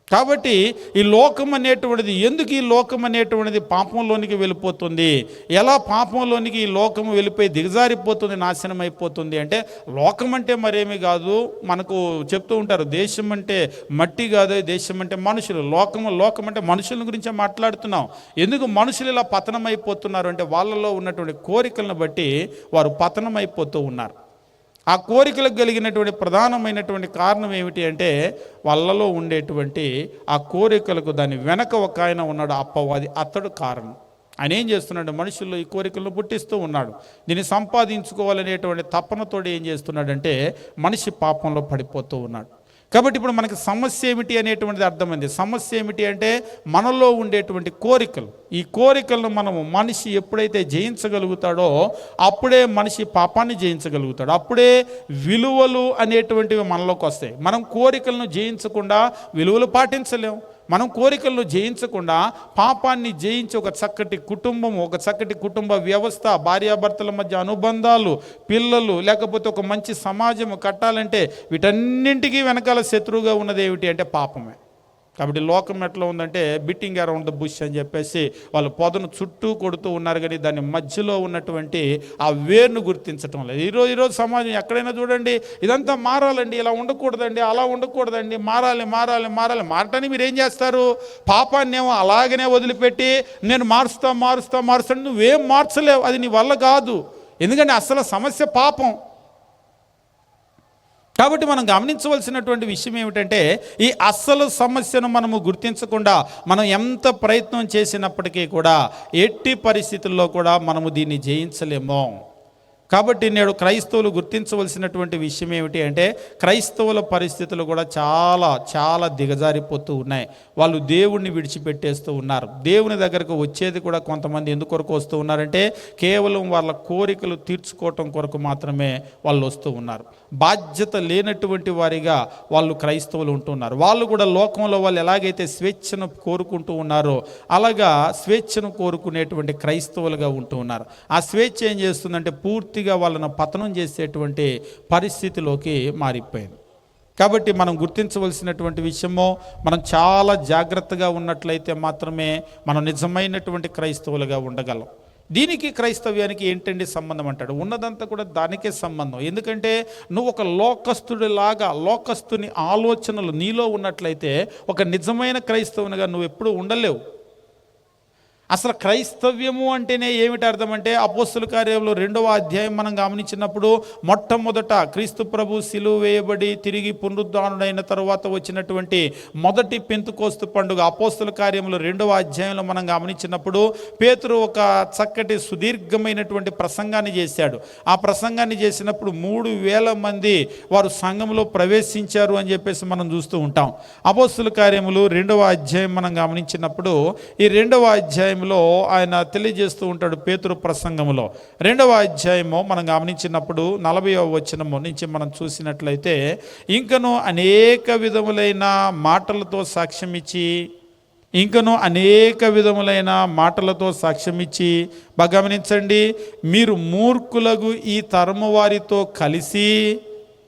కాబట్టి ఈ లోకం అనేటువంటిది, ఎందుకు ఈ లోకం అనేటువంటిది పాపంలోనికి వెళ్ళిపోతుంది, ఎలా పాపంలోనికి ఈ లోకం వెళ్ళిపోయి దిగజారిపోతుంది, నాశనం అయిపోతుంది అంటే లోకం అంటే మరేమీ కాదు. మనకు చెప్తూ ఉంటారు, దేశం అంటే మట్టి కాదు, దేశం అంటే మనుషులు. లోకం అంటే మనుషుల గురించే మాట్లాడుతున్నాం. ఎందుకు మనుషులు ఇలా పతనం అయిపోతున్నారు అంటే వాళ్ళలో ఉన్నటువంటి కోరికలను బట్టి వారు పతనం అయిపోతూ ఉన్నారు. ఆ కోరికలకు కలిగినటువంటి ప్రధానమైనటువంటి కారణం ఏమిటి అంటే వాళ్ళలో ఉండేటువంటి ఆ కోరికలకు దాని వెనక ఒక ఆయన ఉన్నాడు, అపవాది. అతడు కారణం. ఆయన ఏం చేస్తున్నాడు, మనుషుల్లో ఈ కోరికలను పుట్టిస్తూ ఉన్నాడు. దీన్ని సంపాదించుకోవాలనేటువంటి తపనతోడు ఏం చేస్తున్నాడంటే మనిషి పాపంలో పడిపోతూ ఉన్నాడు. కాబట్టి ఇప్పుడు మనకి సమస్య ఏమిటి అనేటువంటిది అర్థమైంది. సమస్య ఏమిటి అంటే మనలో ఉండేటువంటి కోరికలు. ఈ కోరికలను మనిషి ఎప్పుడైతే జయించగలుగుతాడో అప్పుడే మనిషి పాపాన్ని జయించగలుగుతాడు. అప్పుడే విలువలు అనేటువంటివి మనలోకి వస్తాయి. మనం కోరికలను జయించకుండా విలువలు పాటించలేము. మనం కోరికలను జయించకుండా పాపాన్ని జయించి ఒక చక్కటి కుటుంబం, ఒక చక్కటి కుటుంబ వ్యవస్థ, భార్యాభర్తల మధ్య అనుబంధాలు, పిల్లలు, లేకపోతే ఒక మంచి సమాజం కట్టాలంటే వీటన్నింటికీ వెనకాల శత్రువుగా ఉన్నది ఏమిటి అంటే పాపమే. కాబట్టి లోకం ఎట్లా ఉందంటే బిట్టింగ్ అరౌండ్ ద బుష్ అని చెప్పేసి వాళ్ళు పొదను చుట్టూ కొడుతూ ఉన్నారు కానీ దాని మధ్యలో ఉన్నటువంటి ఆ వేరును గుర్తించటం లేదు. ఈరోజు సమాజం ఎక్కడైనా చూడండి, ఇదంతా మారాలండి, ఇలా ఉండకూడదండి, అలా ఉండకూడదండి, మారాలి. మారటానికి మీరు ఏం చేస్తారు, పాపాన్ని ఏమో అలాగనే వదిలిపెట్టి నేను మారుస్తా నువ్వేం మార్చలేవు, అది నీ వల్ల కాదు. ఎందుకంటే అసలు సమస్య పాపం. కాబట్టి మనం గమనించవలసినటువంటి విషయం ఏమిటంటే ఈ అస్సలు సమస్యను మనము గుర్తించకుండా మనం ఎంత ప్రయత్నం చేసినప్పటికీ కూడా ఎట్టి పరిస్థితుల్లో కూడా మనము దీన్ని జయించలేము. కాబట్టి నేడు క్రైస్తవులు గుర్తించవలసినటువంటి విషయం ఏమిటి అంటే క్రైస్తవుల పరిస్థితులు కూడా చాలా చాలా దిగజారిపోతూ ఉన్నాయి. వాళ్ళు దేవుణ్ణి విడిచిపెట్టేస్తూ ఉన్నారు. దేవుని దగ్గరకు వచ్చేది కూడా కొంతమంది ఎందుకొరకు వస్తూ ఉన్నారంటే కేవలం వాళ్ళ కోరికలు తీర్చుకోవటం కొరకు మాత్రమే వాళ్ళు వస్తూ ఉన్నారు. బాధ్యత లేనటువంటి వారిగా వాళ్ళు క్రైస్తవులు ఉంటున్నారు. వాళ్ళు కూడా లోకంలో వాళ్ళు ఎలాగైతే స్వేచ్ఛను కోరుకుంటూ ఉన్నారో అలాగా స్వేచ్ఛను కోరుకునేటువంటి క్రైస్తవులుగా ఉంటూ ఉన్నారు. ఆ స్వేచ్ఛ ఏం చేస్తుందంటే పూర్తిగా వాళ్ళను పతనం చేసేటువంటి పరిస్థితిలోకి మారిపోయింది. కాబట్టి మనం గుర్తించవలసినటువంటి విషయమో మనం చాలా జాగ్రత్తగా ఉన్నట్లయితే మాత్రమే మనం నిజమైనటువంటి క్రైస్తవులుగా ఉండగలం. దీనికి క్రైస్తవ్యానికి ఏంటండి సంబంధం అంటాడు. ఉన్నదంతా కూడా దానికే సంబంధం. ఎందుకంటే నువ్వు ఒక లోకస్తుడిలాగా లోకస్తుని ఆలోచనలు నీలో ఉన్నట్లయితే ఒక నిజమైన క్రైస్తవునిగా నువ్వు ఎప్పుడూ ఉండలేవు. అసలు క్రైస్తవ్యము అంటేనే ఏమిటి అర్థం అంటే అపోస్తలుల కార్యములు 2వ అధ్యాయం మనం గమనించినప్పుడు మొట్టమొదట క్రీస్తు ప్రభు సిలువ వేయబడి తిరిగి పునరుద్ధానుడైన తరువాత వచ్చినటువంటి మొదటి పెంతెకోస్తు పండుగ అపోస్తలుల కార్యములు 2వ అధ్యాయంలో మనం గమనించినప్పుడు పేతురు ఒక చక్కటి సుదీర్ఘమైనటువంటి ప్రసంగాన్ని చేశాడు. ఆ ప్రసంగాన్ని చేసినప్పుడు 3,000 మంది వారు సంఘంలో ప్రవేశించారు అని చెప్పేసి మనం చూస్తూ ఉంటాం. అపోస్తలుల కార్యములు 2వ అధ్యాయం మనం గమనించినప్పుడు ఈ 2వ అధ్యాయం ఆయన తెలియజేస్తూ ఉంటాడు. పేతురు ప్రసంగంలో 2వ అధ్యాయము మనం గమనించినప్పుడు 40వ వచనము నుంచి మనం చూసినట్లయితే ఇంకను అనేక విధములైన మాటలతో సాక్ష్యం ఇచ్చి బాగా గమనించండి, మీరు మూర్ఖులకు ఈ తరము వారితో కలిసి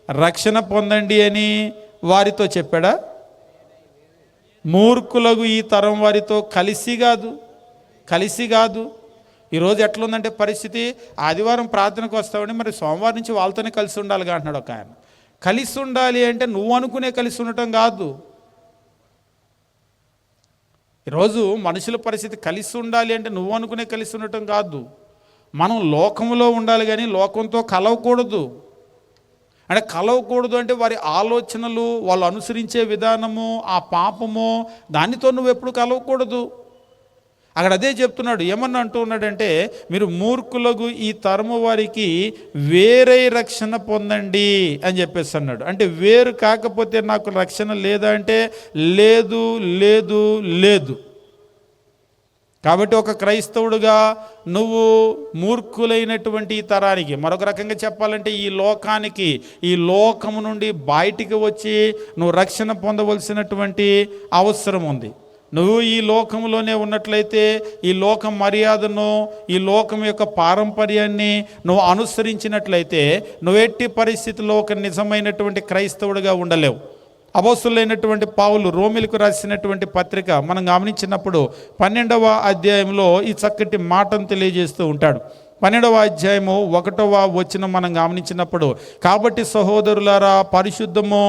రక్షణ పొందండి అని వారితో చెప్పాడా? మూర్ఖులకు ఈ తరం వారితో కలిసి కాదు. ఈరోజు ఎట్లుందంటే పరిస్థితి, ఆదివారం ప్రార్థనకు వస్తామని మరి సోమవారం నుంచి వాళ్ళతోనే కలిసి ఉండాలిగా అంటున్నాడు ఒక ఆయన. కలిసి ఉండాలి అంటే నువ్వు అనుకునే కలిసి ఉండటం కాదు. ఈరోజు మనుషుల పరిస్థితి కలిసి ఉండాలి అంటే నువ్వు అనుకునే కలిసి ఉండటం కాదు. మనం లోకంలో ఉండాలి కానీ లోకంతో కలవకూడదు. అంటే వారి ఆలోచనలు, వాళ్ళు అనుసరించే విధానము, ఆ పాపము, దానితో నువ్వు ఎప్పుడు కలవకూడదు. అక్కడ అదే చెప్తున్నాడు. ఏమన్నా అంటూ ఉన్నాడంటే మీరు మూర్ఖులకు ఈ తరము వారికి వేరే రక్షణ పొందండి అని చెప్పేసి అన్నాడు. అంటే వేరు కాకపోతే నాకు రక్షణ లేదా అంటే లేదు. కాబట్టి ఒక క్రైస్తవుడుగా నువ్వు మూర్ఖులైనటువంటి ఈ తరానికి, మరొక రకంగా చెప్పాలంటే ఈ లోకానికి, ఈ లోకము నుండి బయటికి వచ్చి నువ్వు రక్షణ పొందవలసినటువంటి అవసరం ఉంది. నువ్వు ఈ లోకంలోనే ఉన్నట్లయితే ఈ లోకం మర్యాదను, ఈ లోకం యొక్క పారంపర్యాన్ని నువ్వు అనుసరించినట్లయితే నువ్వు ఎట్టి పరిస్థితుల్లో ఒక నిజమైనటువంటి క్రైస్తవుడిగా ఉండలేవు. అపోస్తలుడైనటువంటి పౌలు రోమీయులకు రాసినటువంటి పత్రిక మనం గమనించినప్పుడు 12వ అధ్యాయంలో ఈ చక్కటి మాటను తెలియజేస్తూ ఉంటాడు. 12వ అధ్యాయము 1వ వచనం మనం గమనించినప్పుడు, కాబట్టి సహోదరులారా పరిశుద్ధము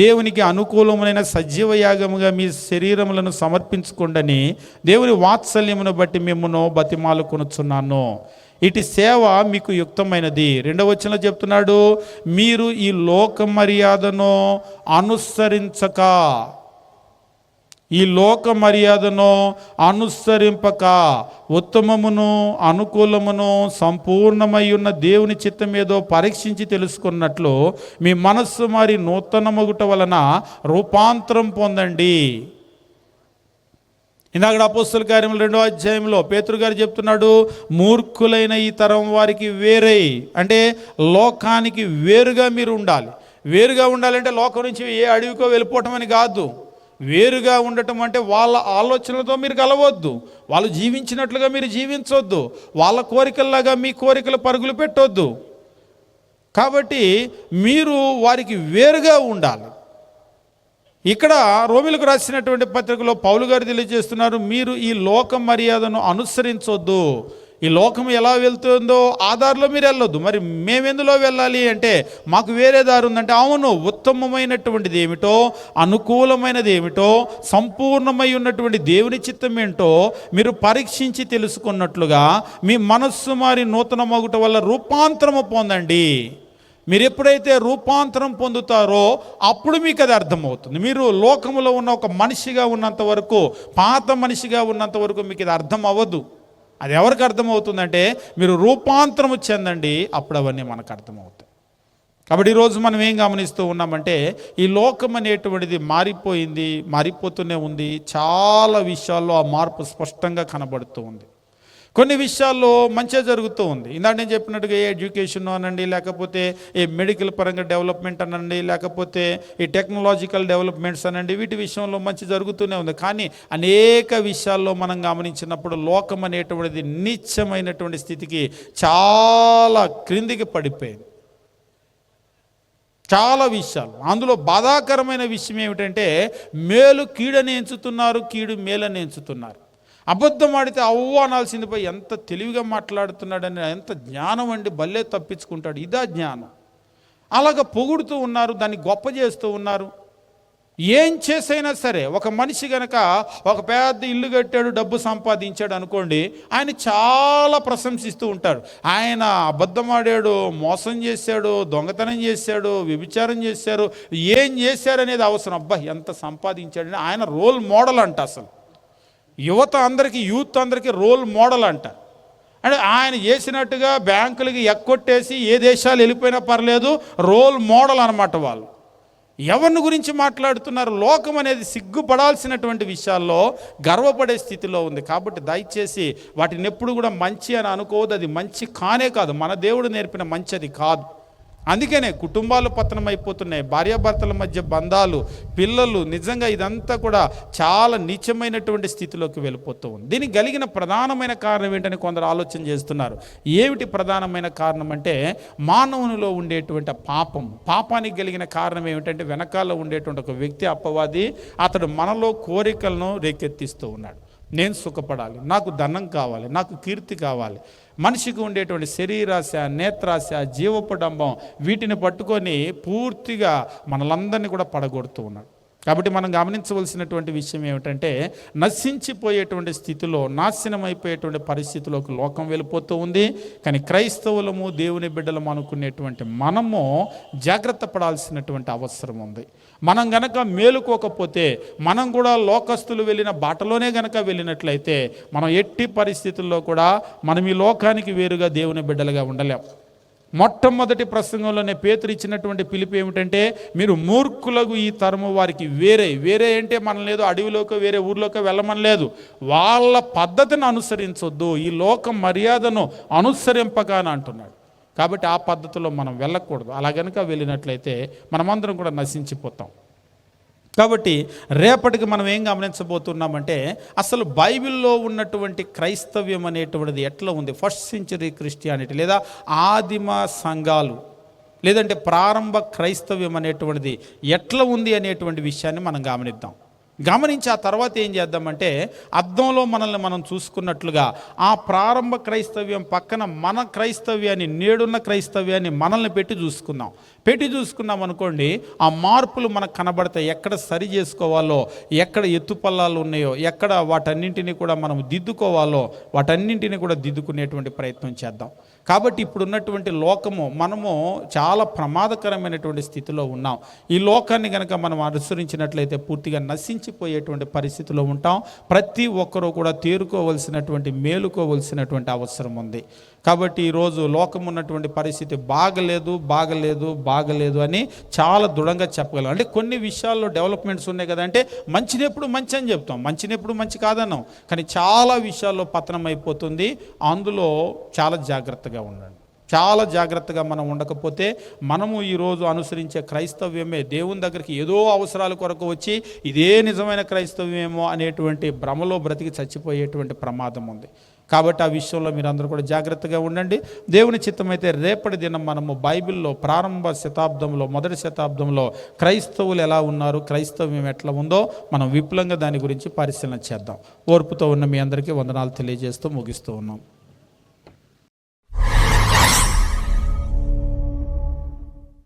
దేవునికి అనుకూలమైన సజీవ యాగముగా మీ శరీరములను సమర్పించుకోండని దేవుని వాత్సల్యమును బట్టి మిమ్మును బతిమాలుకొనుచున్నాను. ఇటు సేవ మీకు యుక్తమైనది. 2వ వచనంలో చెప్తున్నాడు, మీరు ఈ లోక మర్యాదను అనుసరింపక ఉత్తమమును అనుకూలమును సంపూర్ణమై ఉన్న దేవుని చిత్తం ఏదో పరీక్షించి తెలుసుకున్నట్లు మీ మనస్సు మరి నూతనమగుట వలన రూపాంతరం పొందండి. ఇందాక అపోస్తలుల కార్యములు 2వ అధ్యాయంలో పేతురు గారు చెప్తున్నాడు, మూర్ఖులైన ఈ తరం వారికి వేరే, అంటే లోకానికి వేరుగా మీరు ఉండాలి. వేరుగా ఉండాలంటే లోకం నుంచి ఏ అడవికో వెళ్ళిపోవటం అని కాదు. వేరుగా ఉండటం అంటే వాళ్ళ ఆలోచనలతో మీరు కలవద్దు, వాళ్ళు జీవించినట్లుగా మీరు జీవించవద్దు, వాళ్ళ కోరికల్లాగా మీ కోరికలు పరుగులు పెట్టొద్దు. కాబట్టి మీరు వారికి వేరుగా ఉండాలి. ఇక్కడ రోమీయులకు రాసినటువంటి పత్రికలో పౌలు గారు తెలియజేస్తున్నారు, మీరు ఈ లోక మర్యాదను అనుసరించొద్దు. ఈ లోకం ఎలా వెళ్తుందో ఆ దారిలో మీరు వెళ్ళొద్దు. మరి మేమెందులో వెళ్ళాలి అంటే మాకు వేరే దారి ఉందంటే, అవును, ఉత్తమమైనటువంటిది ఏమిటో, అనుకూలమైనది ఏమిటో, సంపూర్ణమై ఉన్నటువంటి దేవుని చిత్తం ఏంటో మీరు పరీక్షించి తెలుసుకున్నట్లుగా మీ మనస్సు మారి నూతన మగుట వల్ల రూపాంతరము పొందండి. మీరు ఎప్పుడైతే రూపాంతరం పొందుతారో అప్పుడు మీకు అది అర్థమవుతుంది. మీరు లోకములో ఉన్న ఒక మనిషిగా ఉన్నంత వరకు, పాత మనిషిగా ఉన్నంత వరకు మీకు ఇది అర్థం అవ్వదు. అది ఎవరికి అర్థమవుతుందంటే మీరు రూపాంతరము చెందండి, అప్పుడు అవన్నీ మనకు అర్థమవుతాయి. కాబట్టి ఈరోజు మనం ఏం గమనిస్తూ ఉన్నామంటే ఈ లోకం అనేటువంటిది మారిపోతూనే ఉంది. చాలా విషయాల్లో ఆ మార్పు స్పష్టంగా కనబడుతూ ఉంది. కొన్ని విషయాల్లో మంచిగా జరుగుతూ ఉంది. ఇందాక నేను చెప్పినట్టుగా ఏ ఎడ్యుకేషన్ అనండి, లేకపోతే ఏ మెడికల్ పరంగా డెవలప్మెంట్ అనండి, లేకపోతే ఈ టెక్నాలజికల్ డెవలప్మెంట్స్ అనండి, వీటి విషయంలో మంచి జరుగుతూనే ఉంది. కానీ అనేక విషయాల్లో మనం గమనించినప్పుడు లోకం అనేటువంటిది నీచమైనటువంటి స్థితికి చాలా క్రిందికి పడిపోయింది. చాలా విషయాలు, అందులో బాధాకరమైన విషయం ఏమిటంటే మేలు కీడని ఎంచుతున్నారు, కీడు మేలని ఎంచుతున్నారు. అబద్ధం ఆడితే అవ్వ అనాల్సింది పోయి ఎంత తెలివిగా మాట్లాడుతున్నాడని, ఎంత జ్ఞానం అండి, భలే తప్పించుకుంటాడు, ఇదా జ్ఞానం. అలాగ పొగుడుతూ ఉన్నారు, దాన్ని గొప్ప చేస్తూ ఉన్నారు. ఏం చేసైనా సరే ఒక మనిషి గనక ఒక పెద్ద ఇల్లు కట్టాడు, డబ్బు సంపాదించాడు అనుకోండి, ఆయన చాలా ప్రశంసిస్తూ ఉంటారు. ఆయన అబద్ధం ఆడాడు, మోసం చేశాడు, దొంగతనం చేశాడు, వ్యభిచారం చేశారు, ఏం చేశారనేది అవసరం, అబ్బా ఎంత సంపాదించాడని ఆయన రోల్ మోడల్ అంట. అసలు యువత అందరికీ, యూత్ అందరికీ రోల్ మోడల్ అంట. అంటే ఆయన చేసినట్టుగా బ్యాంకులకి ఎక్కొట్టేసి ఏ దేశాలు వెళ్ళిపోయినా పర్లేదు, రోల్ మోడల్ అనమాట వాళ్ళు. ఎవరిని గురించి మాట్లాడుతున్నారు? లోకం అనేది సిగ్గుపడాల్సినటువంటి విషయాల్లో గర్వపడే స్థితిలో ఉంది. కాబట్టి దయచేసి వాటిని ఎప్పుడు కూడా మంచి అని అనుకోవద్దు. అది మంచి కానే కాదు, మన దేవుడు నేర్పిన మంచి అది కాదు. అందుకనే కుటుంబాలు పతనం అయిపోతున్నాయి, భార్యాభర్తల మధ్య బంధాలు, పిల్లలు, నిజంగా ఇదంతా కూడా చాలా నీచమైనటువంటి స్థితిలోకి వెళ్ళిపోతూ ఉంది. దీనికి కలిగిన ప్రధానమైన కారణం ఏంటని కొందరు ఆలోచన చేస్తున్నారు. ఏమిటి ప్రధానమైన కారణం అంటే మానవునిలో ఉండేటువంటి పాపానికి కలిగిన కారణం ఏమిటంటే వెనకాల ఉండేటువంటి ఒక వ్యక్తి అపవాది, అతడు మనలో కోరికలను రేకెత్తిస్తూ ఉన్నాడు. నేను సుఖపడాలి, నాకు ధనం కావాలి, నాకు కీర్తి కావాలి. మనిషికి ఉండేటువంటి శరీరాశ, నేత్రాశ, జీవపడంబం, వీటిని పట్టుకొని పూర్తిగా మనలందరినీ కూడా పడగొడుతూ ఉన్నాడు. కాబట్టి మనం గమనించవలసినటువంటి విషయం ఏమిటంటే నశించిపోయేటువంటి స్థితిలో, నాశనం అయిపోయేటువంటి పరిస్థితిలోకి లోకం వెళ్ళిపోతూ ఉంది. కానీ క్రైస్తవులము, దేవుని బిడ్డలము అనుకునేటువంటి మనము జాగ్రత్త పడాల్సినటువంటి అవసరం ఉంది. మనం గనక మేలుకోకపోతే, మనం కూడా లోకస్తులు వెళ్ళిన బాటలోనే గనక వెళ్ళినట్లయితే మనం ఎట్టి పరిస్థితుల్లో కూడా మనం ఈ లోకానికి వేరుగా దేవుని బిడ్డలుగా ఉండలేం. మొట్టమొదటి ప్రసంగంలోనే పేతురు ఇచ్చినటువంటి పిలుపు ఏమిటంటే మీరు మూర్ఖులకు ఈ తరము వారికి వేరే అంటే మనం లేదు అడవిలోకి వేరే ఊర్లోకి వెళ్ళమని లేదు, వాళ్ళ పద్ధతిని అనుసరించొద్దు, ఈ లోక మర్యాదను అనుసరింపగా అని అంటున్నాడు. కాబట్టి ఆ పద్ధతిలో మనం వెళ్ళకూడదు. అలా కనుక వెళ్ళినట్లయితే మనమందరం కూడా నశించిపోతాం. కాబట్టి రేపటికి మనం ఏం గమనించబోతున్నామంటే అసలు బైబిల్లో ఉన్నటువంటి క్రైస్తవ్యం అనేటువంటిది ఎట్లా ఉంది, ఫస్ట్ సెంచరీ క్రిస్టియానిటీ లేదా ఆదిమ సంఘాలు లేదంటే ప్రారంభ క్రైస్తవ్యం అనేటువంటిది ఎట్లా ఉంది అనేటువంటి విషయాన్ని మనం గమనించి ఆ తర్వాత ఏం చేద్దామంటే అద్దంలో మనల్ని మనం చూసుకున్నట్లుగా ఆ ప్రారంభ క్రైస్తవ్యం పక్కన మన క్రైస్తవ్యాన్ని, నేడున్న క్రైస్తవ్యాన్ని మనల్ని పెట్టి చూసుకున్నాం అనుకోండి, ఆ మార్పులు మనకు కనబడతాయి. ఎక్కడ సరి చేసుకోవాలో, ఎక్కడ ఎత్తుపల్లాలు ఉన్నాయో, ఎక్కడ వాటన్నింటినీ కూడా మనం దిద్దుకోవాలో వాటన్నింటినీ కూడా దిద్దుకునేటువంటి ప్రయత్నం చేద్దాం. కాబట్టి ఇప్పుడున్నటువంటి లోకము, మనము చాలా ప్రమాదకరమైనటువంటి స్థితిలో ఉన్నాం. ఈ లోకాన్ని కనుక మనం అనుసరించినట్లయితే పూర్తిగా నశించిపోయేటువంటి పరిస్థితిలో ఉంటాం. ప్రతి ఒక్కరూ కూడా తేరుకోవలసినటువంటి, మేలుకోవలసినటువంటి అవసరం ఉంది. కాబట్టి ఈరోజు లోకం ఉన్నటువంటి పరిస్థితి బాగలేదు అని చాలా దృఢంగా చెప్పగలం. అంటే కొన్ని విషయాల్లో డెవలప్మెంట్స్ ఉన్నాయి కదా, అంటే మంచినెప్పుడు మంచి అని చెప్తాం, మంచినెప్పుడు మంచి కాదన్నాం. కానీ చాలా విషయాల్లో పతనం అయిపోతుంది. అందులో చాలా జాగ్రత్తగా ఉండండి. చాలా జాగ్రత్తగా మనం ఉండకపోతే మనము ఈరోజు అనుసరించే క్రైస్తవ్యమే దేవుని దగ్గరికి ఏదో అవసరాల కొరకు వచ్చి ఇదే నిజమైన క్రైస్తవ్యమేమో అనేటువంటి భ్రమలో బ్రతికి చచ్చిపోయేటువంటి ప్రమాదం ఉంది. కాబట్టి ఆ విషయంలో మీరందరూ కూడా జాగ్రత్తగా ఉండండి. దేవుని చిత్తమైతే రేపటి దినం మనము బైబిల్లో ప్రారంభ శతాబ్దంలో, మొదటి శతాబ్దంలో క్రైస్తవులు ఎలా ఉన్నారు, క్రైస్తవ్యం ఎట్లా ఉందో మనం విపులంగా దాని గురించి పరిశీలన చేద్దాం. ఓర్పుతో ఉన్న మీ అందరికీ వందనాలు తెలియజేస్తూ ముగిస్తూ ఉన్నాం.